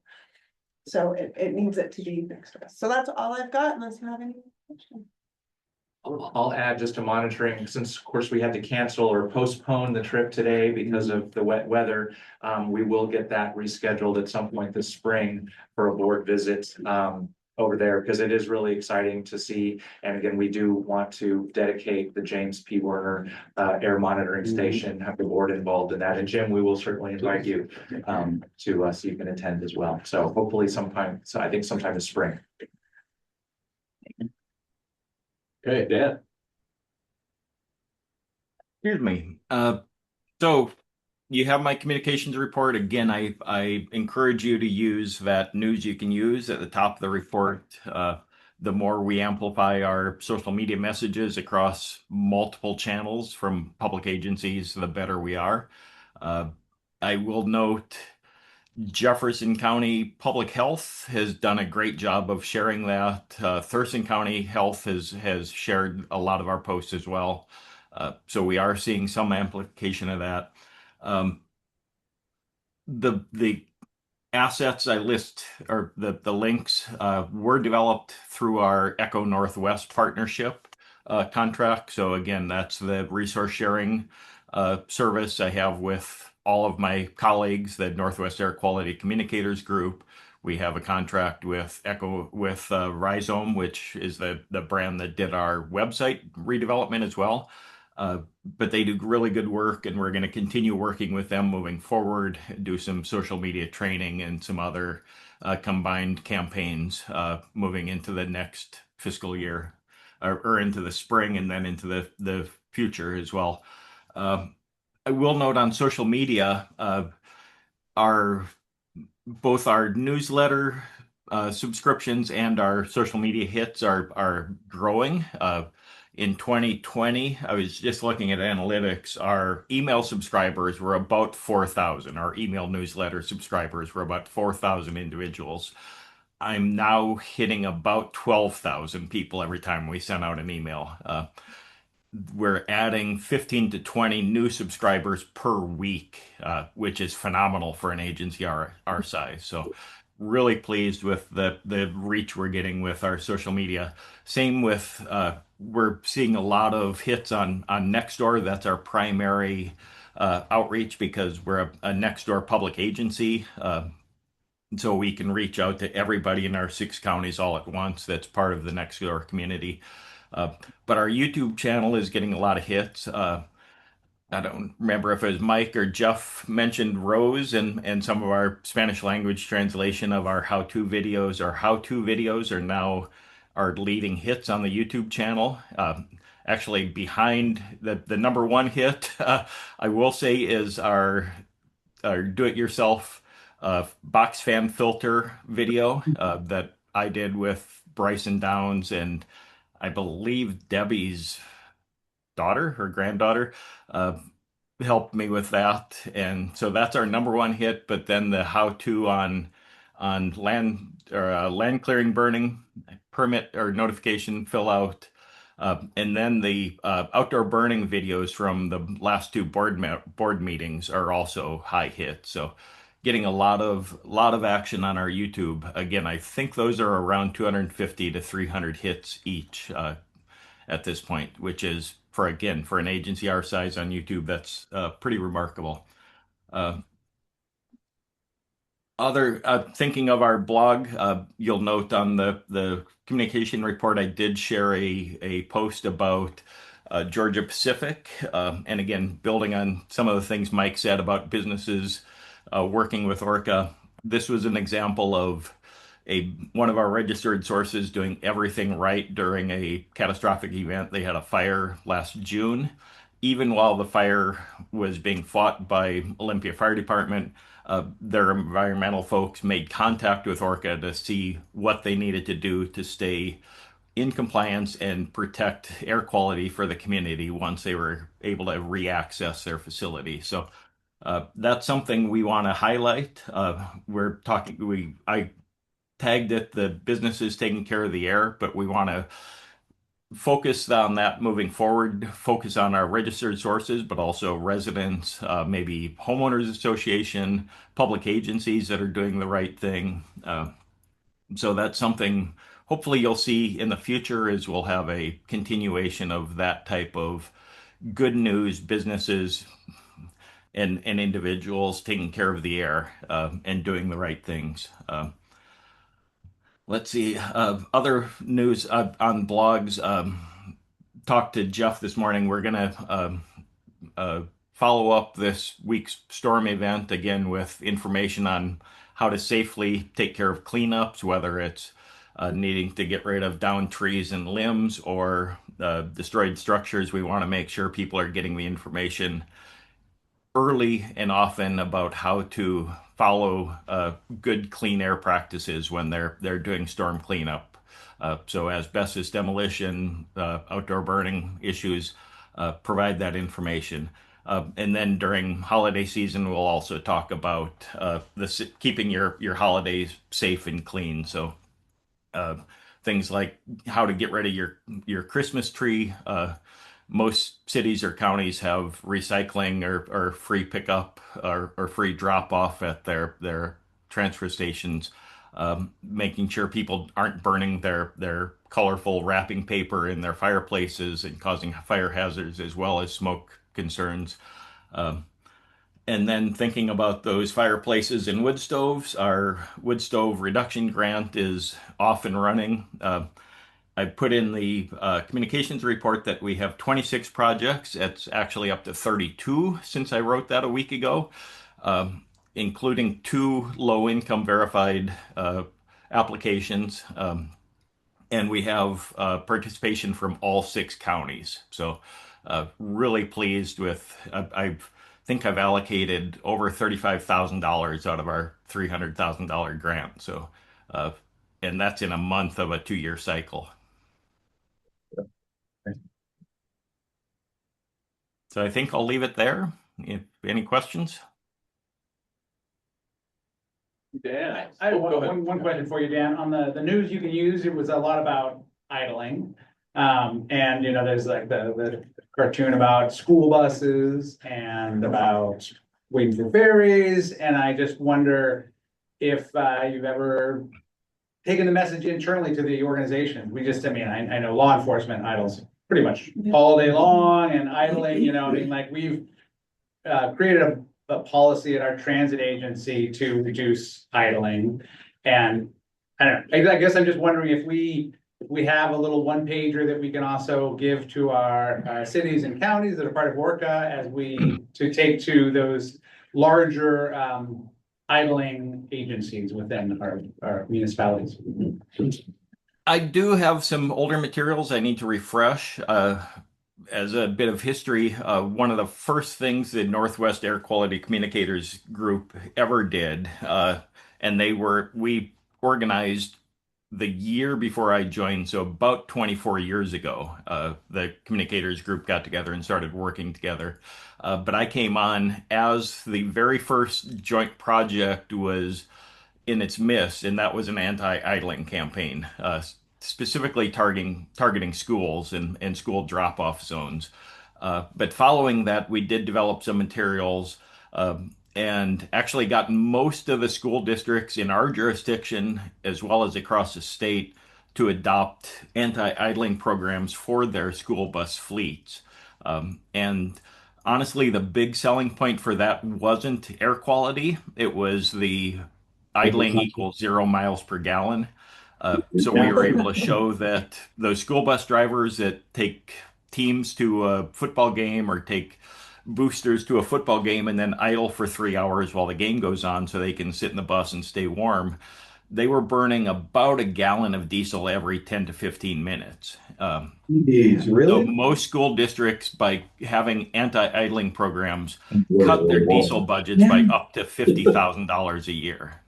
So it needs it to be next to us. So that's all I've got, unless you have any questions. I'll add just to monitoring, since of course we had to cancel or postpone the trip today because of the wet weather. We will get that rescheduled at some point this spring for a board visit over there, because it is really exciting to see. And again, we do want to dedicate the James P. Werner air monitoring station, have the board involved in that. And Jim, we will certainly invite you to so you can attend as well. So hopefully sometime, so I think sometime this spring. Okay, Dan. Excuse me. So you have my communications report. Again, I encourage you to use that news you can use at the top of the report. The more we amplify our social media messages across multiple channels from public agencies, the better we are. I will note Jefferson County Public Health has done a great job of sharing that. Thurston County Health has shared a lot of our posts as well. So we are seeing some amplification of that. the assets I list, or the links, were developed through our Echo Northwest partnership contract. So again, that's the resource sharing service I have with all of my colleagues, the Northwest Air Quality Communicators Group. We have a contract with Rhizome, which is the brand that did our website redevelopment as well. But they do really good work, and we're going to continue working with them moving forward, do some social media training and some other combined campaigns moving into the next fiscal year, or into the spring and then into the future as well. I will note on social media, our both our newsletter subscriptions and our social media hits are growing. In 2020, I was just looking at analytics. Our email subscribers were about 4,000. Our email newsletter subscribers were about 4,000 individuals. I'm now hitting about 12,000 people every time we send out an email. We're adding 15 to 20 new subscribers per week, which is phenomenal for an agency our size. So really pleased with the reach we're getting with our social media. Same with, we're seeing a lot of hits on Nextdoor. That's our primary outreach, because we're a Nextdoor public agency. So we can reach out to everybody in our 6 counties all at once that's part of the Nextdoor community. But our YouTube channel is getting a lot of hits. I don't remember if it was Mike or Jeff mentioned Rose and some of our Spanish language translation of our how-to videos. Our how-to videos are now our leading hits on the YouTube channel. Actually, behind the number one hit, I will say, is our do-it-yourself box fan filter video that I did with Bryson Downs and I believe Debbie's daughter, her granddaughter, helped me with that. And so that's our number one hit. But then the how-to on land or land clearing burning permit or notification fill out. And then the outdoor burning videos from the last 2 board meetings are also high hits. So getting a lot of action on our YouTube. Again, I think those are around 250 to 300 hits each at this point, which is for an agency our size on YouTube, that's pretty remarkable. Thinking of our blog, you'll note on the communication report, I did share a post about Georgia Pacific, and again, building on some of the things Mike said about businesses working with ORCAA. This was an example of one of our registered sources doing everything right during a catastrophic event. They had a fire last June. Even while the fire was being fought by Olympia Fire Department, their environmental folks made contact with ORCAA to see what they needed to do to stay in compliance and protect air quality for the community once they were able to re-access their facility. So that's something we want to highlight. I tagged it the businesses taking care of the air, but we want to focus on that moving forward, focus on our registered sources, but also residents, maybe homeowners association, public agencies that are doing the right thing. So that's something hopefully you'll see in the future, is we'll have a continuation of that type of good news, businesses and individuals taking care of the air and doing the right things. Let's see, other news on blogs. Talked to Jeff this morning. We're going to follow up this week's storm event again with information on how to safely take care of cleanups, whether it's needing to get rid of downed trees and limbs or destroyed structures. We want to make sure people are getting the information early and often about how to follow good clean air practices when they're doing storm cleanup. So asbestos demolition, outdoor burning issues, provide that information. And then during holiday season, we'll also talk about keeping your holidays safe and clean. So things like how to get rid of your Christmas tree most cities or counties have recycling or free pickup or free drop off at their transfer stations, making sure people aren't burning their colorful wrapping paper in their fireplaces and causing fire hazards as well as smoke concerns. Um, and then thinking about those fireplaces and wood stoves, our wood stove reduction grant is off and running. I put in the communications report that we have 26 projects. It's actually up to 32 since I wrote that a week ago, including 2 low-income verified applications. And we have participation from all 6 counties. So really pleased with, I think I've allocated over $35,000 out of our $300,000 grant. So, and that's in a month of a 2-year cycle. So I think I'll leave it there. If any questions? Dan. I have Oh, go ahead. one question for you, Dan. On the news you can use, it was a lot about idling. And you know, there's like the cartoon about school buses and about waiting for ferries. And I just wonder if you've ever taken the message internally to the organization. I mean, I know law enforcement idles pretty much all day long and idling, you know, I mean, like we've created a policy at our transit agency to reduce idling. And I don't know, I guess I'm just wondering if we have a little one pager that we can also give to our cities and counties that are part of ORCAA as we to take to those larger idling agencies within our municipalities. I do have some older materials I need to refresh. As a bit of history, one of the first things the Northwest Air Quality Communicators Group ever did, and we organized the year before I joined, so about 24 years ago, the communicators group got together and started working together. But I came on as the very first joint project was in its midst, and that was an anti-idling campaign, specifically targeting schools and school drop-off zones. But following that, we did develop some materials and actually got most of the school districts in our jurisdiction, as well as across the state, to adopt anti-idling programs for their school bus fleets. And honestly, the big selling point for that wasn't air quality. It was the idling equals 0 miles per gallon. So we were able to show that those school bus drivers that take teams to a football game or take boosters to a football game and then idle for 3 hours while the game goes on so they can sit in the bus and stay warm, they were burning about a gallon of diesel every 10 to 15 minutes. So most school districts, by having anti-idling programs, cut their diesel budgets by up to $50,000 a year.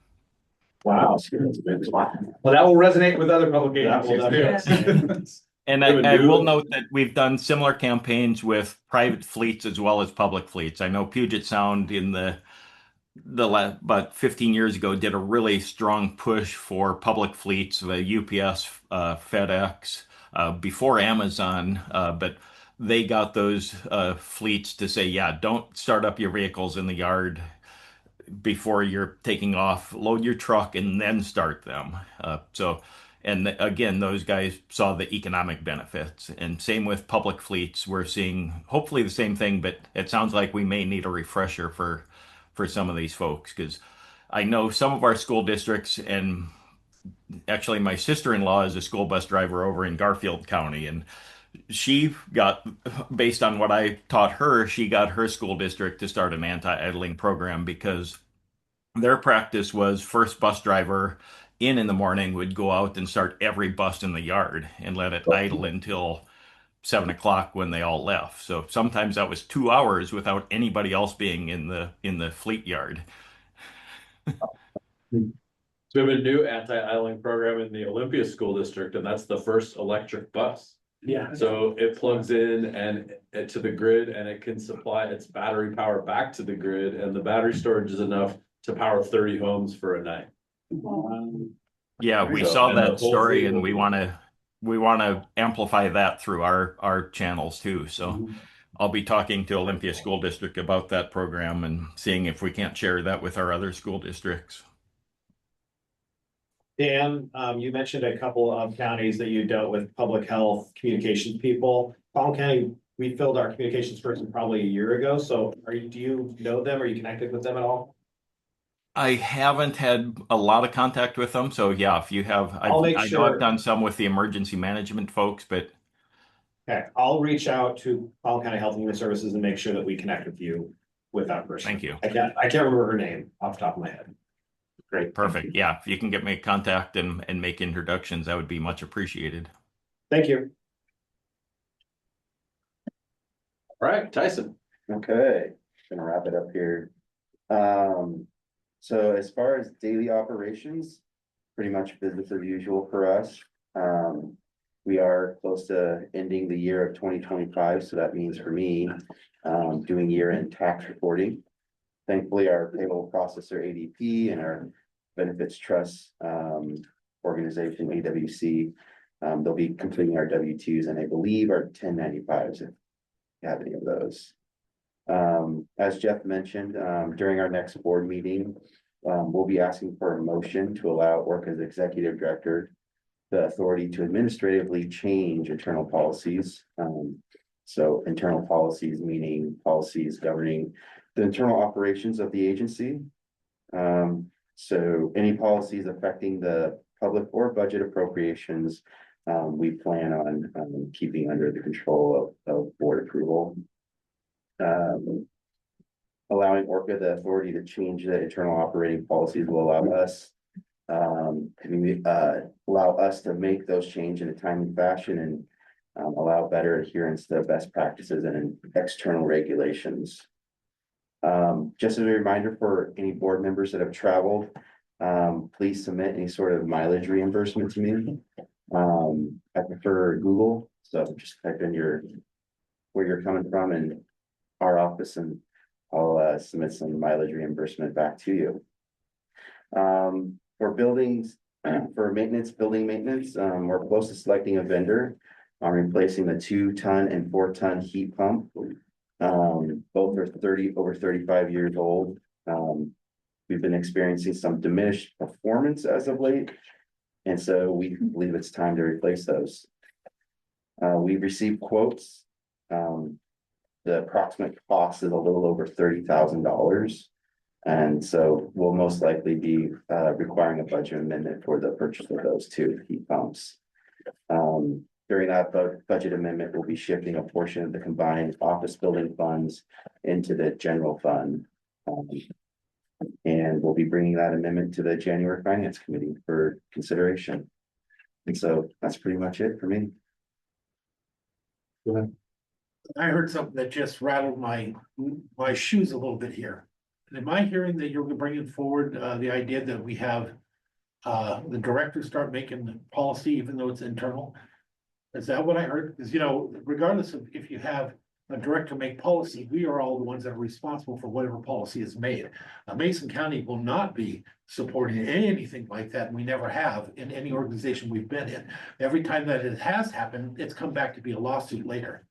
Wow. Well, that will resonate with other public agencies. And I will note that we've done similar campaigns with private fleets as well as public fleets. I know Puget Sound in about 15 years ago did a really strong push for public fleets, the UPS, FedEx, before Amazon, but they got those fleets to say, yeah, don't start up your vehicles in the yard before you're taking off, load your truck and then start them. And again, those guys saw the economic benefits. And same with public fleets. We're seeing hopefully the same thing, but it sounds like we may need a refresher for some of these folks, because I know some of our school districts, and actually my sister-in-law is a school bus driver over in Garfield County, and she got, based on what I taught her, she got her school district to start an anti-idling program because their practice was first bus driver in the morning would go out and start every bus in the yard and let it idle until 7 o'clock when they all left. So sometimes that was 2 hours without anybody else being in the fleet yard. So we have a new anti-idling program in the Olympia School District, and that's the first electric bus. Yeah. So it plugs in to the grid, and it can supply its battery power back to the grid, and the battery storage is enough to power 30 homes for a night. Yeah, we So, saw and the that whole story, fleet and will we be- want to we want to amplify that through our channels too. So I'll be talking to Olympia School District about that program and seeing if we can't share that with our other school districts. Dan, you mentioned a couple of counties that you dealt with public health communications people. Collin County, we filled our communications person probably a year ago. So do you know them? Are you connected with them at all? I haven't had a lot of contact with them, so yeah, if you have, I I'll make know sure. I've done some with the emergency management folks, but Okay, I'll reach out to Collin County Health and Human Services and make sure that we connect with you with that person. thank you. I can't remember her name off the top of my head. Great. Perfect. Yeah, if you can get me contact and make introductions, that would be much appreciated. Thank you. All right, Tyson. Okay, gonna wrap it up here. So as far as daily operations, pretty much business as usual for us. We are close to ending the year of 2025, so that means for me, doing year-end tax reporting. Thankfully, our payroll processor ADP and our benefits trust organization AWC, they'll be completing our W-2s and I believe our 1095s if you have any of those. As Jeff mentioned, during our next board meeting, we'll be asking for a motion to allow ORCAA's executive director the authority to administratively change internal policies. So internal policies meaning policies governing the internal operations of the agency. So any policies affecting the public or budget appropriations, we plan on keeping under the control of board approval. Allowing ORCAA the authority to change the internal operating policies will allow us to make those changes in a timely fashion and allow better adherence to best practices and external regulations. Just as a reminder for any board members that have traveled, please submit any sort of mileage reimbursement to me. I prefer Google, so just type in where you're coming from in our office and I'll submit some mileage reimbursement back to you. For buildings, for maintenance, building maintenance, we're close to selecting a vendor on replacing the 2-ton and 4-ton heat pump. Both are over 35 years old. We've been experiencing some diminished performance as of late, and so we believe it's time to replace those. We've received quotes. The approximate cost is a little over $30,000. And so we'll most likely be requiring a budget amendment for the purchase of those 2 heat pumps. During that budget amendment, we'll be shifting a portion of the combined office building funds into the general fund. And we'll be bringing that amendment to the January Finance Committee for consideration. And so that's pretty much it for me. Go ahead. I heard something that just rattled my shoes a little bit here. Am I hearing that you're bringing forward the idea that we have the director start making the policy even though it's internal? Is that what I heard? Because, regardless of if you have a director make policy, we are all the ones that are responsible for whatever policy is made. Mason County will not be supporting anything like that. And we never have in any organization we've been in. Every time that it has happened, it's come back to be a lawsuit later.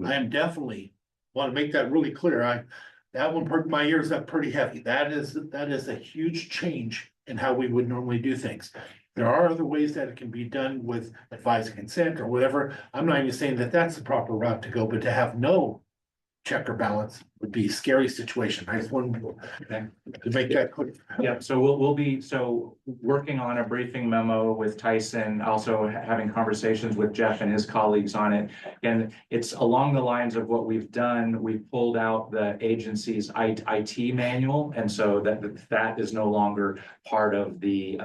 I am definitely want to make that really clear. That one perked my ears up pretty heavy. That is a huge change in how we would normally do things. There are other ways that it can be done with advised consent or whatever. I'm not even saying that that's the proper route to go, but to have no check or balance would be a scary situation. I just wanted to make that clear. Yep, so we'll be working on a briefing memo with Tyson, also having conversations with Jeff and his colleagues on it. And it's along the lines of what we've done. We've pulled out the agency's IT manual, and so that is no longer part of the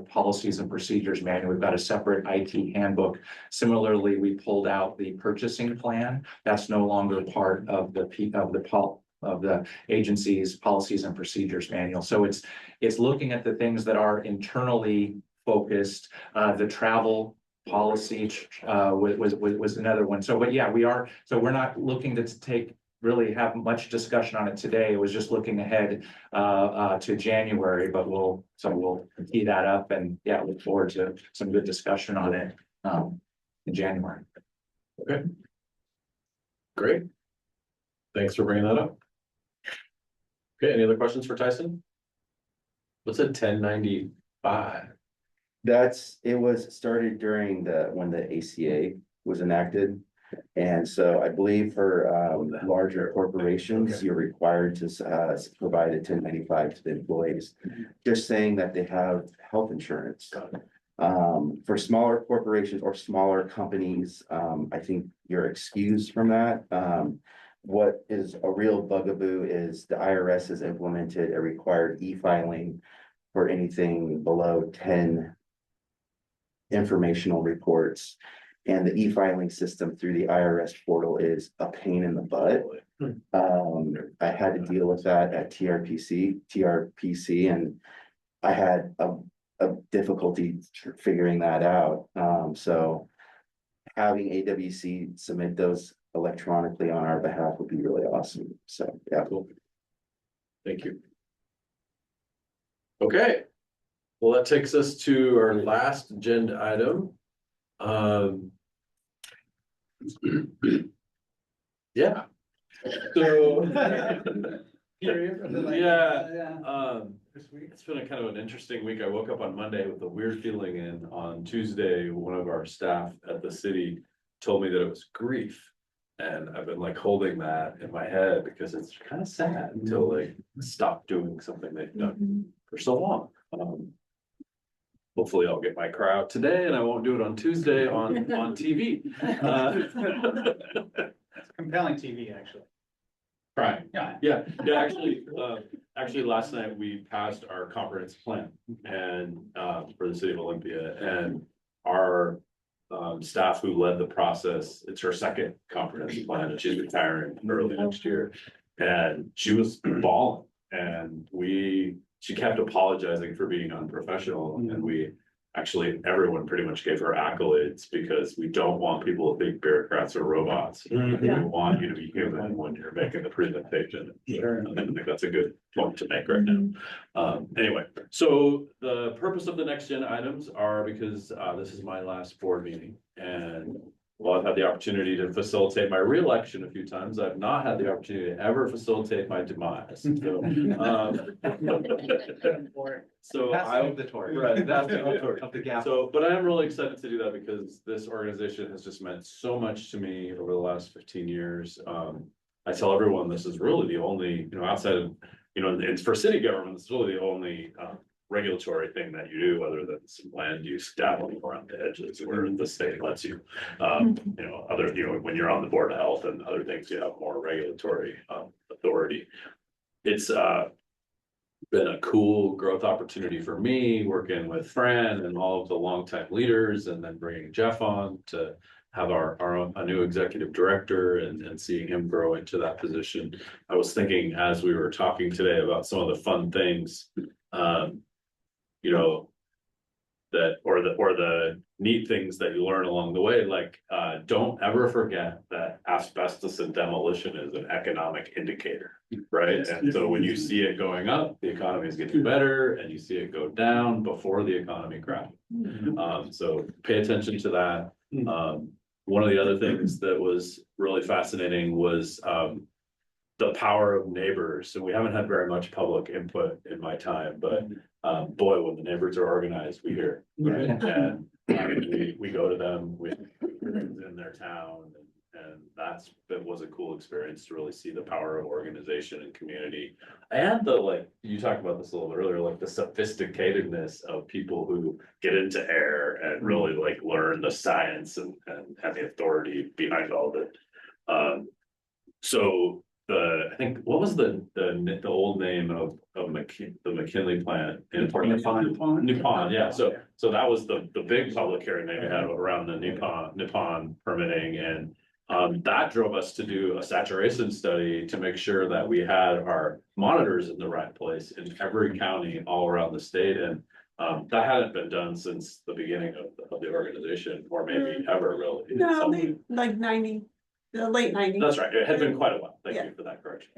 policies and procedures manual. We've got a separate IT handbook. Similarly, we pulled out the purchasing plan. That's no longer part of the agency's policies and procedures manual. So it's looking at the things that are internally focused. The travel policy was another one. So, but yeah, we're not looking to really have much discussion on it today. It was just looking ahead to January, but we'll tee that up and yeah, look forward to some good discussion on it. in January. Great. Thanks for bringing that up. Okay, any other questions for Tyson? What's a 1095? It was started during when the ACA was enacted. And so I believe for larger corporations, you're required to provide a 1095 to the employees. Just saying that they have health insurance. For smaller corporations or smaller companies, I think you're excused from that. What is a real bugaboo is the IRS has implemented a required e-filing for anything below 10 informational reports. And the e-filing system through the IRS portal is a pain in the butt. I had to deal with that at TRPC, and I had a difficulty figuring that out. So having AWC submit those electronically on our behalf would be really awesome. So, yeah. Cool. Thank you. Okay. Well, that takes us to our last agenda item. Yeah. So, it's been a kind of an interesting week. I woke up on Monday with a weird feeling, and on Tuesday, one of our staff at the city told me that it was grief. And I've been like holding that in my head because it's kind of sad until they stop doing something they've done for so long. Hopefully I'll get my cry out today and I won't do it on Tuesday on TV. Compelling TV, actually. Crying. Yeah. Actually last night we passed our comprehensive plan and for the city of Olympia, and our staff who led the process, it's her second comprehensive plan and she's retiring early next year, and she was bawling, and she kept apologizing for being unprofessional, and everyone pretty much gave her accolades because we don't want people to think bureaucrats are robots. We want you to be human when you're making the presentation. I think that's a good point to make right now. Anyway, so the purpose of the next gen items are because this is my last board meeting, and while I've had the opportunity to facilitate my reelection a few times, I've not had the opportunity to ever facilitate my demise. So Passing the torch. Right, that's the torch. Of the gap. So, but I am really excited to do that because this organization has just meant so much to me over the last 15 years. I tell everyone this is really the only, outside of, it's for city government, it's really the only regulatory thing that you do other than some land use dabbling around the edges where the state lets you. When you're on the board of health and other things, you have more regulatory authority. It's been a cool growth opportunity for me, working with Fran and all of the longtime leaders, and then bringing Jeff on to have a new executive director and seeing him grow into that position. I was thinking as we were talking today about some of the fun things, the neat things that you learn along the way, like don't ever forget that asbestos and demolition is an economic indicator, right? And so when you see it going up, the economy is getting better, and you see it go down before the economy crashes. So pay attention to that. One of the other things that was really fascinating was the power of neighbors. So we haven't had very much public input in my time, but boy, when the neighbors are organized, we hear, right? And we go to them with things in their town, and was a cool experience to really see the power of organization and community. And you talked about this a little bit earlier, like the sophisticatedness of people who get into air and really learn the science and have the authority behind all of it. So I think what was the old name of the McKinley plant in Nippon, yeah. So that was the big public hearing they had around the Nippon permitting, and that drove us to do a saturation study to make sure that we had our monitors in the right place in every county all around the state, and that hadn't been done since the beginning of the organization, or maybe ever really. No, the late 90s. That's right. It had been quite a while. Thank you for that correction.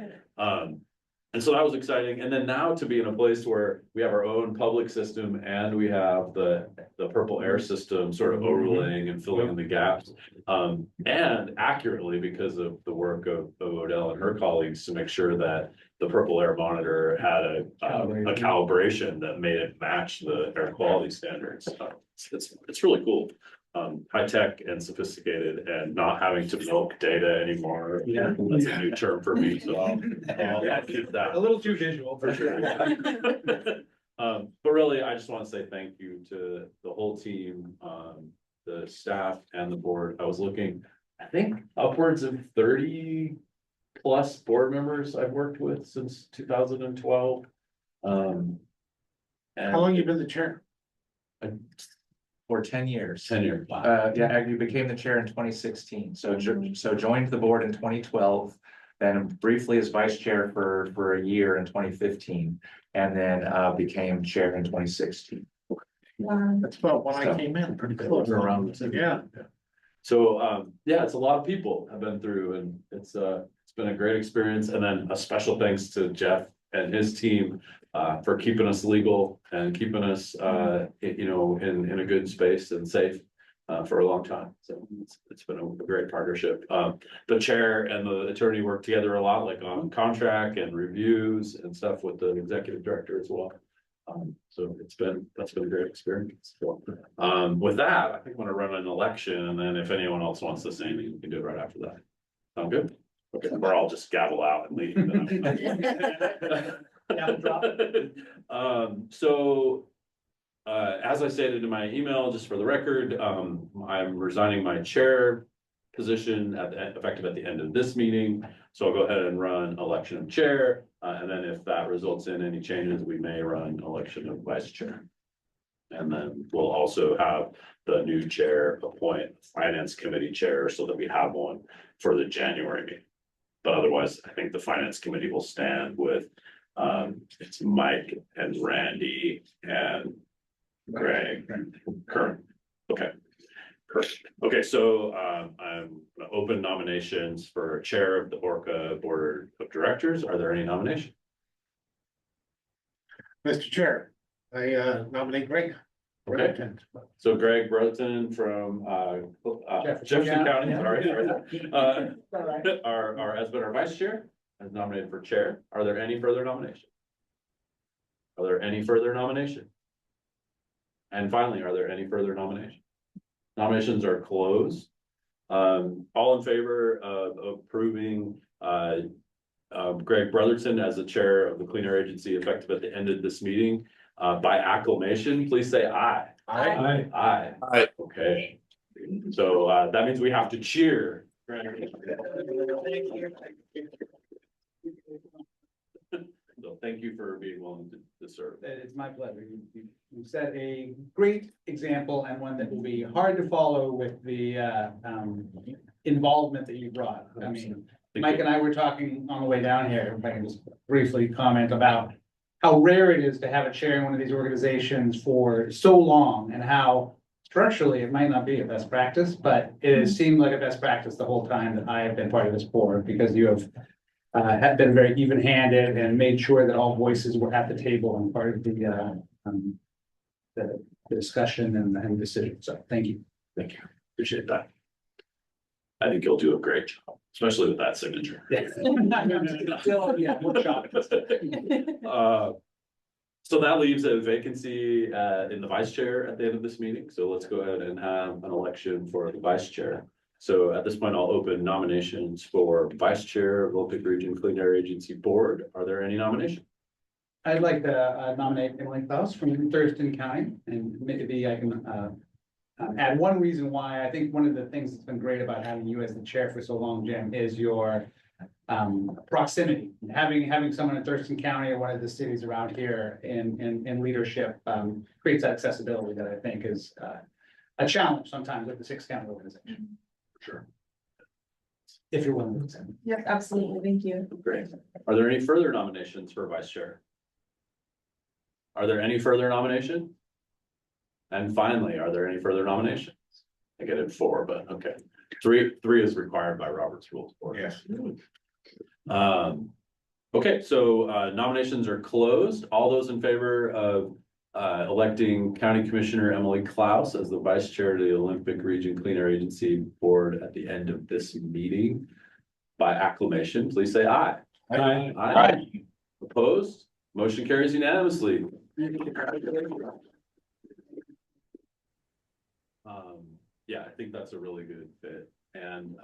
And so that was exciting. And then now to be in a place where we have our own public system and we have the purple air system sort of overlaying and filling in the gaps. And accurately because of the work of Odell and her colleagues to make sure that the purple air monitor had a calibration that made it match the air quality standards. It's really cool. High tech and sophisticated and not having to milk data anymore. Yeah. That's a new term for me, so I'll keep that. A little too visual. For sure. But really, I just want to say thank you to the whole team, the staff and the board. I was looking, I think upwards of 30 plus board members I've worked with since 2012. How long you been the chair? For 10 years. 10 years. Yeah, you became the chair in 2016, so joined the board in 2012. Then briefly as vice chair for a year in 2015, and then became chair in 2016. That's about when I came in, pretty close. Around. Yeah. So, yeah, it's a lot of people I've been through and it's been a great experience. And then a special thanks to Jeff and his team for keeping us legal and keeping us, in a good space and safe for a long time. So it's been a great partnership. The chair and the attorney work together a lot, like on contract and reviews and stuff with the executive director as well. So that's been a great experience. So, with that, I think I'm gonna run an election and then if anyone else wants to say anything, we can do it right after that. Sound good? Okay, or I'll just gavel out and leave. As I stated in my email, just for the record, I'm resigning my chair position effective at the end of this meeting. So I'll go ahead and run election of chair. And then if that results in any changes, we may run election of vice chair. And then we'll also have the new chair appoint finance committee chair so that we have one for the January meeting. But otherwise, I think the finance committee will stand with it's Mike and Randy and Greg. Current. Okay. Perfect. Okay, so I'm gonna open nominations for chair of the ORCAA Board of Directors. Are there any nominations? Mr. Chair, I nominate Greg. Okay. So Greg Brotherton from Jefferson County, has been our vice chair, is nominated for chair. Are there any further nominations? Are there any further nominations? And finally, are there any further nominations? Nominations are closed. All in favor of approving Greg Brotherton as the chair of the Clean Air Agency effective at the end of this meeting, by acclamation, please say aye. Aye. Aye. Aye. Okay. So that means we have to cheer. So thank you for being willing to serve. It's my pleasure. You set a great example and one that will be hard to follow with the involvement that you brought. I mean, Mike and I were talking on the way down here, if I can just briefly comment about how rare it is to have a chair in one of these organizations for so long and how structurally it might not be a best practice, but it has seemed like a best practice the whole time that I have been part of this board because you have been very even-handed and made sure that all voices were at the table and part of the discussion and decision. So thank you. Thank you. Appreciate that. I think you'll do a great job, especially with that signature. So that leaves a vacancy in the vice chair at the end of this meeting. So let's go ahead and have an election for the vice chair. So at this point, I'll open nominations for vice chair of Olympic Region Clean Air Agency Board. Are there any nominations? I'd like to nominate Emily Klaus from Thurston County, and maybe I can add one reason why. I think one of the things that's been great about having you as the chair for so long, Jim, is your proximity. Having someone in Thurston County or one of the cities around here in leadership creates that accessibility that I think is a challenge sometimes with the 6-county organization. Sure. If you're willing to accept. Yep, absolutely. Thank you. Great. Are there any further nominations for vice chair? Are there any further nominations? And finally, are there any further nominations? I get it 4, but okay. Three is required by Robert's Rules Board. Yes. Okay, so nominations are closed. All those in favor of electing County Commissioner Emily Klaus as the Vice Chair of the Olympic Region Clean Air Agency Board at the end of this meeting by acclamation, please say aye. Aye. Aye. Opposed? Motion carries unanimously. Yeah, I think that's a really good fit. And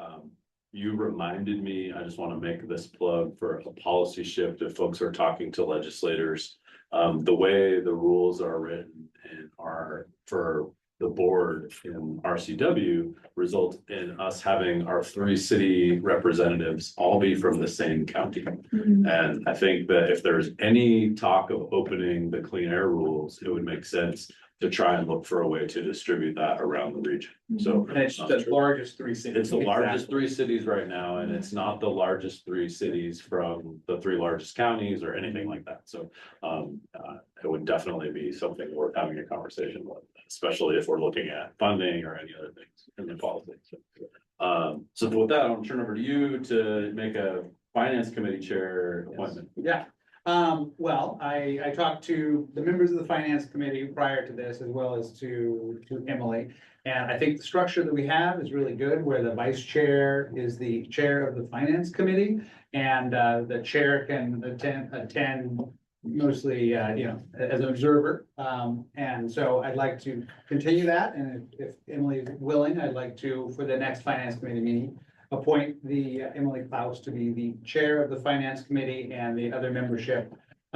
you reminded me, I just want to make this plug for a policy shift if folks are talking to legislators. The way the rules are written and are for the board in RCW result in us having our 3 city representatives all be from the same county. And I think that if there's any talk of opening the clean air rules, it would make sense to try and look for a way to distribute that around the region. So And it's the largest 3 cities. it's the largest 3 cities right now, and it's not the largest 3 cities from the 3 largest counties or anything like that. So it would definitely be something worth having a conversation with, especially if we're looking at funding or any other things in the policy. So with that, I'll turn over to you to make a finance committee chair appointment. Yeah, well, I talked to the members of the finance committee prior to this, as well as to Emily. And I think the structure that we have is really good, where the vice chair is the chair of the finance committee. And the chair can attend mostly, you know, as an observer. And so I'd like to continue that, and if Emily is willing, I'd like to, for the next finance committee meeting, appoint the Emily Klaus to be the chair of the finance committee, and the other membership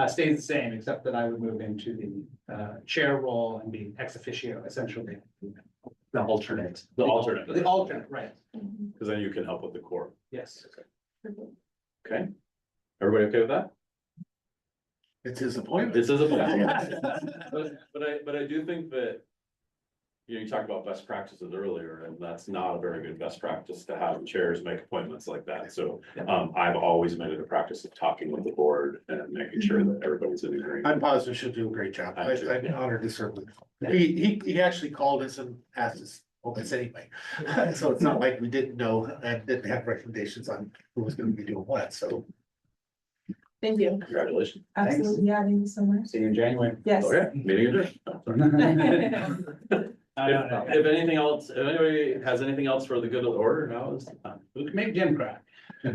stays the same, except that I would move into the chair role and be ex officio, essentially. The alternate. The alternate, The alternate, right, because then you can help with the core. yes. Okay. Everybody okay with that? It's his appointment. This is a but I do think that, you know, you talked about best practices earlier, and that's not a very good best practice to have chairs make appointments like that. So I've always made it a practice of talking with the board and making sure that everybody's in agreement. I'm positive she'll do a great job. I do, I'm honored to serve with him. He actually called us and asked us, this anyway. So it's not like we didn't know and didn't have recommendations on who was gonna be doing what, so. Thank you. Congratulations. Absolutely. Yeah, thank you so much. See you in January. Yes. Okay, meeting adjourned. If anything else, if anybody has anything else for the good of the order, now is the time. Make Jim cry. Go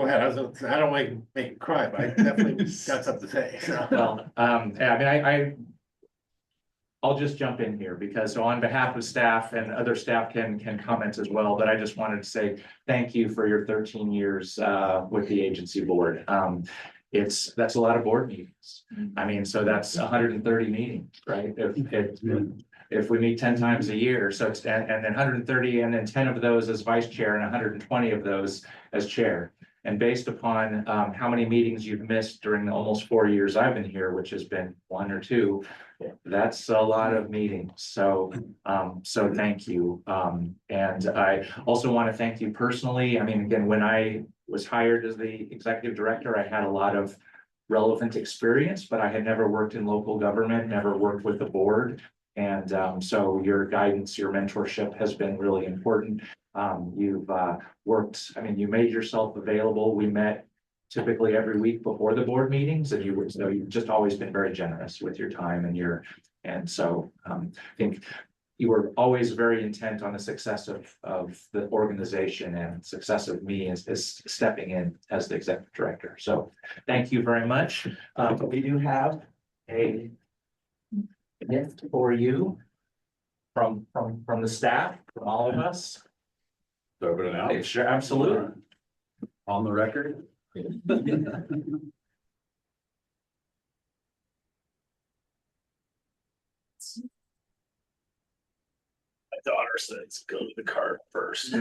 ahead, I don't make him cry, but I definitely got something to say. So. Well, yeah, I mean, I'll just jump in here because so on behalf of staff, and other staff can comment as well, but I just wanted to say thank you for your 13 years with the agency board. That's a lot of board meetings. I mean, so that's 130 meetings, right? If we meet 10 times a year, so it's, and then 130, and then 10 of those as vice chair and 120 of those as chair. And based upon how many meetings you've missed during the almost 4 years I've been here, which has been 1 or 2, that's a lot of meetings. So, so thank you. And I also want to thank you personally. I mean, again, when I was hired as the executive director, I had a lot of relevant experience, but I had never worked in local government, never worked with the board. And so your guidance, your mentorship has been really important. You've worked, I mean, you made yourself available. We met typically every week before the board meetings, and you've just always been very generous with your time and so I think you were always very intent on the success of the organization and success of me as stepping in as the executive director. So thank you very much. We do have a gift for you from the staff, from all of us. Open it out. Sure, absolutely. On the record. My daughter says, go to the card first.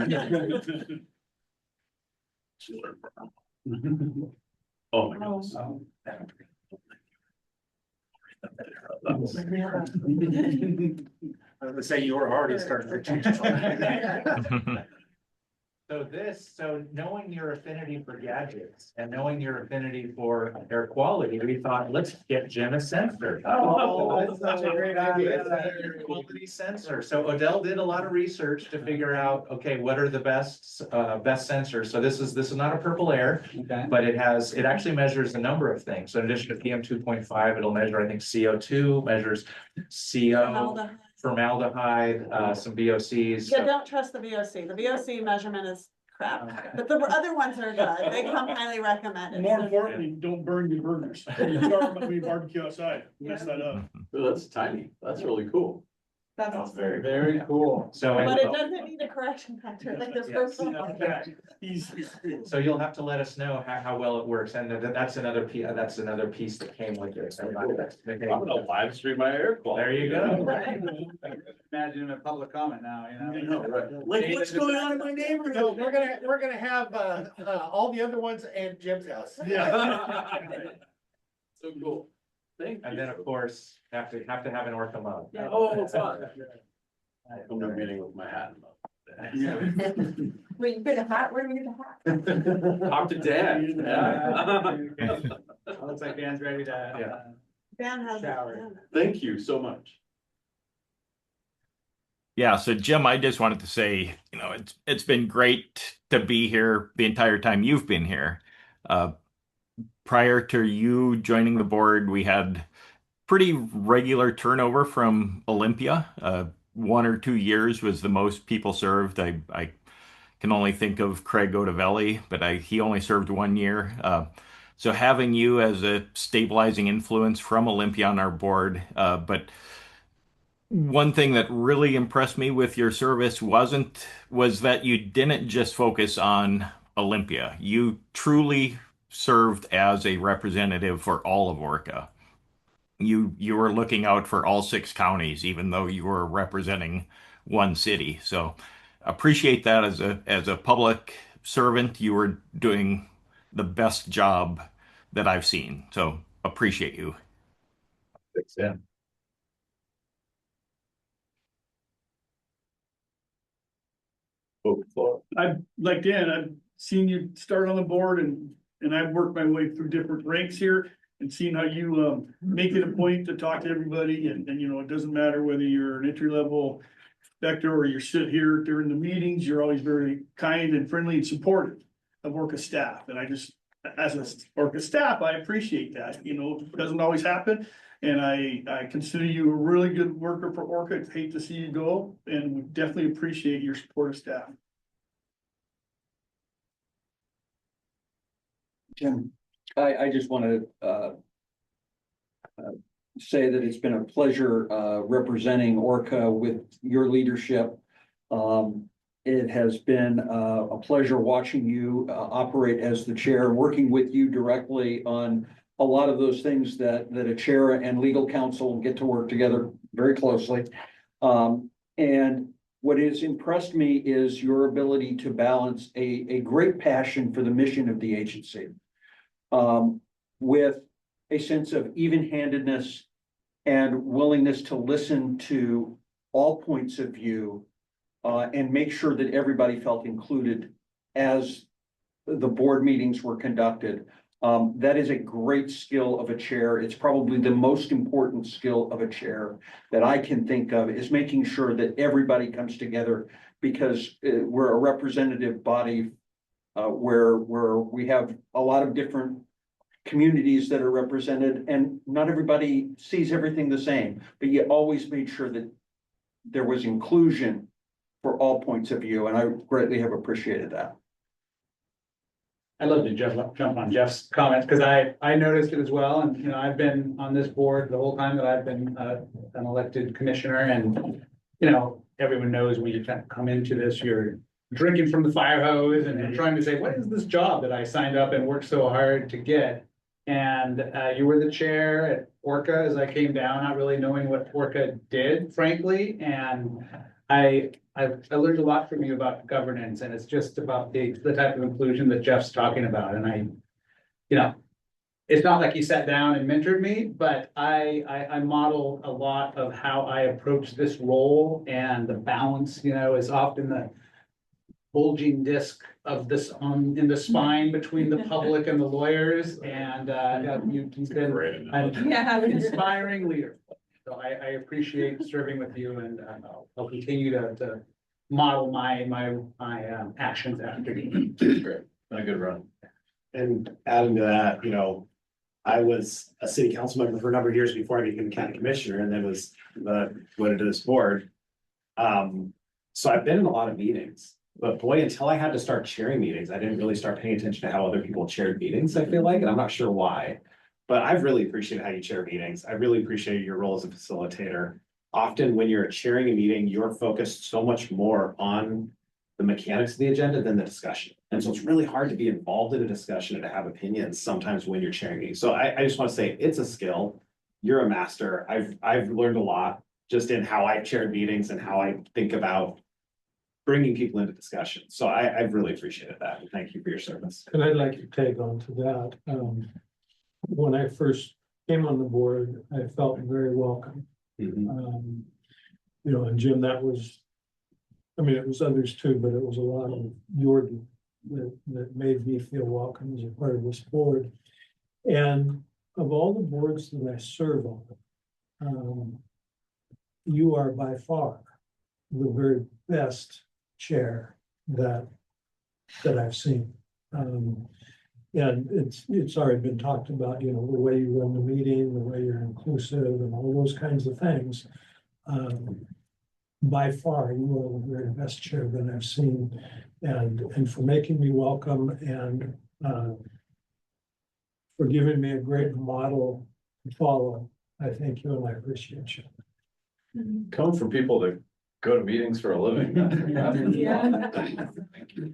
She learned from her. Oh my goodness. I was gonna say you were already starting to change. So knowing your affinity for gadgets and knowing your affinity for air quality, we thought, let's get Jim a sensor. Oh, that's such a great idea. Air quality sensor. So Odell did a lot of research to figure out, okay, what are the best sensors? So this is not a purple air, Okay. but it actually measures a number of things. So in addition to PM 2.5, it'll measure, I think, CO2, measures CO, formaldehyde, some VOCs. Yeah, don't trust the VOC. The VOC measurement is crap, but the other ones are good. They come highly recommended. More So- importantly, don't burn your burgers. We barbecue outside, mess that up. Ooh, that's tiny. That's really cool. That's awesome. Very cool. So. But it doesn't need a correction factor like this Yes. first one. He's. So you'll have to let us know how well it works, and that's another piece that came with it. I'm gonna live stream my air quality. There you go. Imagine him in public comment now, I know, right? Like, what's going on in my neighborhood? No, we're gonna have, all the other ones and Jim's house. Yeah. So cool. Thank you. And then, of course, have to have an ORCAA mug. Oh, fun. I'm not meeting with my hat. Wait, you get a hat? Where do we get the hat? Talk to Dan. Yeah. Looks like Dan's ready to. Yeah. Dan has. Shower. Thank you so much. Yeah, so Jim, I just wanted to say, it's been great to be here the entire time you've been here. Prior to you joining the board, we had pretty regular turnover from Olympia. 1 or 2 years was the most people served. I can only think of Craig Odavelli, but he only served 1 year. So having you as a stabilizing influence from Olympia on our board, but one thing that really impressed me with your service was that you didn't just focus on Olympia. You truly served as a representative for all of ORCAA. You were looking out for all 6 counties, even though you were representing 1 city. So appreciate that as a public servant. You were doing the best job that I've seen. So appreciate you. Thanks, Dan. Like Dan, I've seen you start on the board and I've worked my way through different ranks here and seen how you make it a point to talk to everybody and it doesn't matter whether you're an entry level inspector or you sit here during the meetings, you're always very kind and friendly and supportive of ORCAA staff. And I just, as a ORCAA staff, I appreciate that. It doesn't always happen. And I consider you a really good worker for ORCAA. Hate to see you go, and we definitely appreciate your support of staff. Jim, I just want to say that it's been a pleasure representing ORCAA with your leadership. It has been a pleasure watching you operate as the chair and working with you directly on a lot of those things that a chair and legal counsel get to work together very closely. And what has impressed me is your ability to balance a great passion for the mission of the agency with a sense of even-handedness and willingness to listen to all points of view and make sure that everybody felt included as the board meetings were conducted. That is a great skill of a chair. It's probably the most important skill of a chair that I can think of, is making sure that everybody comes together, because we're a representative body where we have a lot of different communities that are represented, and not everybody sees everything the same, but you always made sure that there was inclusion for all points of view, and I greatly have appreciated that. I'd love to jump on Jeff's comments, because I noticed it as well, and I've been on this board the whole time that I've been an elected commissioner, and everyone knows when you come into this, you're drinking from the fire hose and trying to say, what is this job that I signed up and worked so hard to get? And you were the chair at ORCAA as I came down, not really knowing what ORCAA did, frankly, and I learned a lot from you about governance, and it's just about the type of inclusion that Jeff's talking about. And it's not like he sat down and mentored me, but I model a lot of how I approach this role, and the balance, is often bulging disc of this in the spine between the public and the lawyers, and he's been an inspiring leader. So I appreciate serving with you, and I'll continue to model my actions after you. Great. A good run. And adding to that, you know, I was a city council member for a number of years before I became a county commissioner, and then went into this board. So I've been in a lot of meetings, but boy, until I had to start chairing meetings, I didn't really start paying attention to how other people chaired meetings, I feel like, and I'm not sure why. But I've really appreciated how you chair meetings. I really appreciate your role as a facilitator. Often when you're chairing a meeting, you're focused so much more on the mechanics of the agenda than the discussion. And so it's really hard to be involved in a discussion and to have opinions sometimes when you're chairing meetings. So I just want to say it's a skill. You're a master. I've learned a lot just in how I've chaired meetings and how I think about bringing people into discussion. So I've really appreciated that. And thank you for your service. And I'd like to tag on to that. When I first came on the board, I felt very welcome. You know, and Jim, that was, I mean, it was others too, but it was a lot of your that made me feel welcome as a part of this board. And of all the boards that I serve on, you are by far the very best chair that I've seen. And it's already been talked about, you know, the way you run the meeting, the way you're inclusive and all those kinds of things. By far, you are the very best chair that I've seen, and for making me welcome, and for giving me a great model to follow. I thank you and I appreciate you. Coming from people that go to meetings for a living. Yeah. Thank you.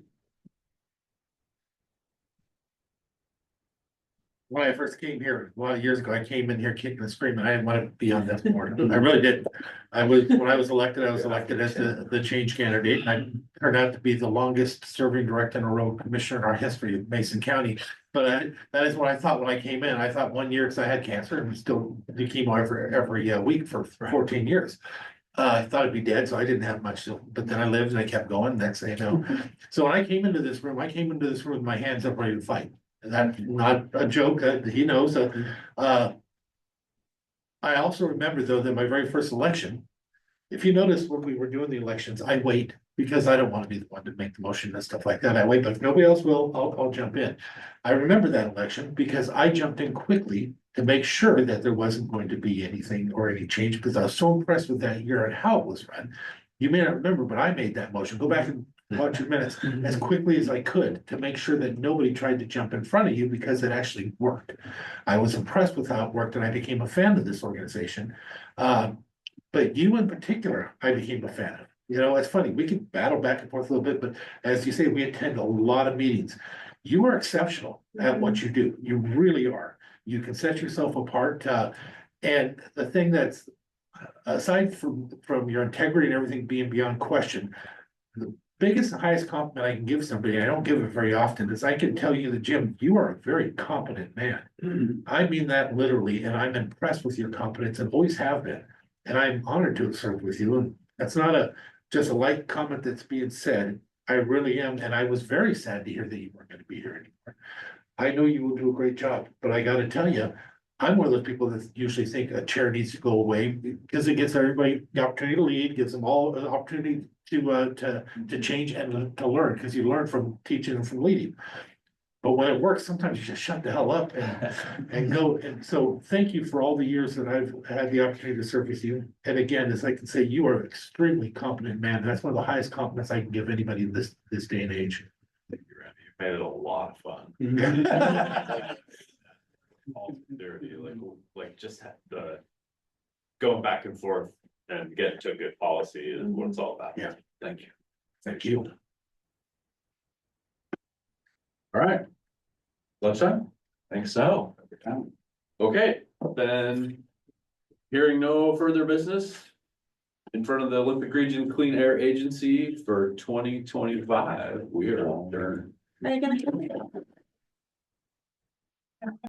When I first came here a lot of years ago, I came in here kicking and screaming. I didn't want to be on this board. I really didn't. When I was elected as the change candidate, and I turned out to be the longest serving direct and road commissioner in our history of Mason County. But that is what I thought when I came in. I thought 1 year, because I had cancer and still do chemo every week for 14 years. I thought I'd be dead, so I didn't have much, but then I lived and I kept going. Next thing you know. So when I came into this room, with my hands up ready to fight. And that's not a joke, he knows. I also remember, though, that my very first election, if you notice when we were doing the elections, I wait because I don't want to be the one to make the motion and stuff like that. I wait, but if nobody else will, I'll jump in. I remember that election because I jumped in quickly to make sure that there wasn't going to be anything or any change, because I was so impressed with that year and how it was run. You may not remember, but I made that motion. Go back and watch 2 minutes as quickly as I could to make sure that nobody tried to jump in front of you, because it actually worked. I was impressed with how it worked, and I became a fan of this organization. But you in particular, I became a fan of. You know, it's funny, we can battle back and forth a little bit, but as you say, we attend a lot of meetings. You are exceptional at what you do. You really are. You can set yourself apart. And the thing that's, aside from your integrity and everything being beyond question, the biggest and highest compliment I can give somebody, I don't give it very often, is I can tell you that, Jim, you are a very competent man. I mean that literally, and I'm impressed with your competence and always have been. And I'm honored to have served with you. And that's not just a light comment that's being said. I really am. And I was very sad to hear that you weren't going to be here anymore. I know you will do a great job, but I got to tell you, I'm one of those people that usually think a chair needs to go away, because it gives everybody the opportunity to lead, gives them all an opportunity to change and to learn, because you learn from teaching and from leading. But when it works, sometimes you just shut the hell up and go. And so thank you for all the years that I've had the opportunity to serve with you. And again, as I can say, you are an extremely competent man. That's one of the highest compliments I can give anybody in this day and age. You made it a lot of fun. All dirty, like just the going back and forth and getting to a good policy is what it's all about. Yeah. Thank you. Thank you. All right. Lunchtime? Think so. Okay, then hearing no further business in front of the Olympic Region Clean Air Agency for 2025, we are adjourned. Are you gonna?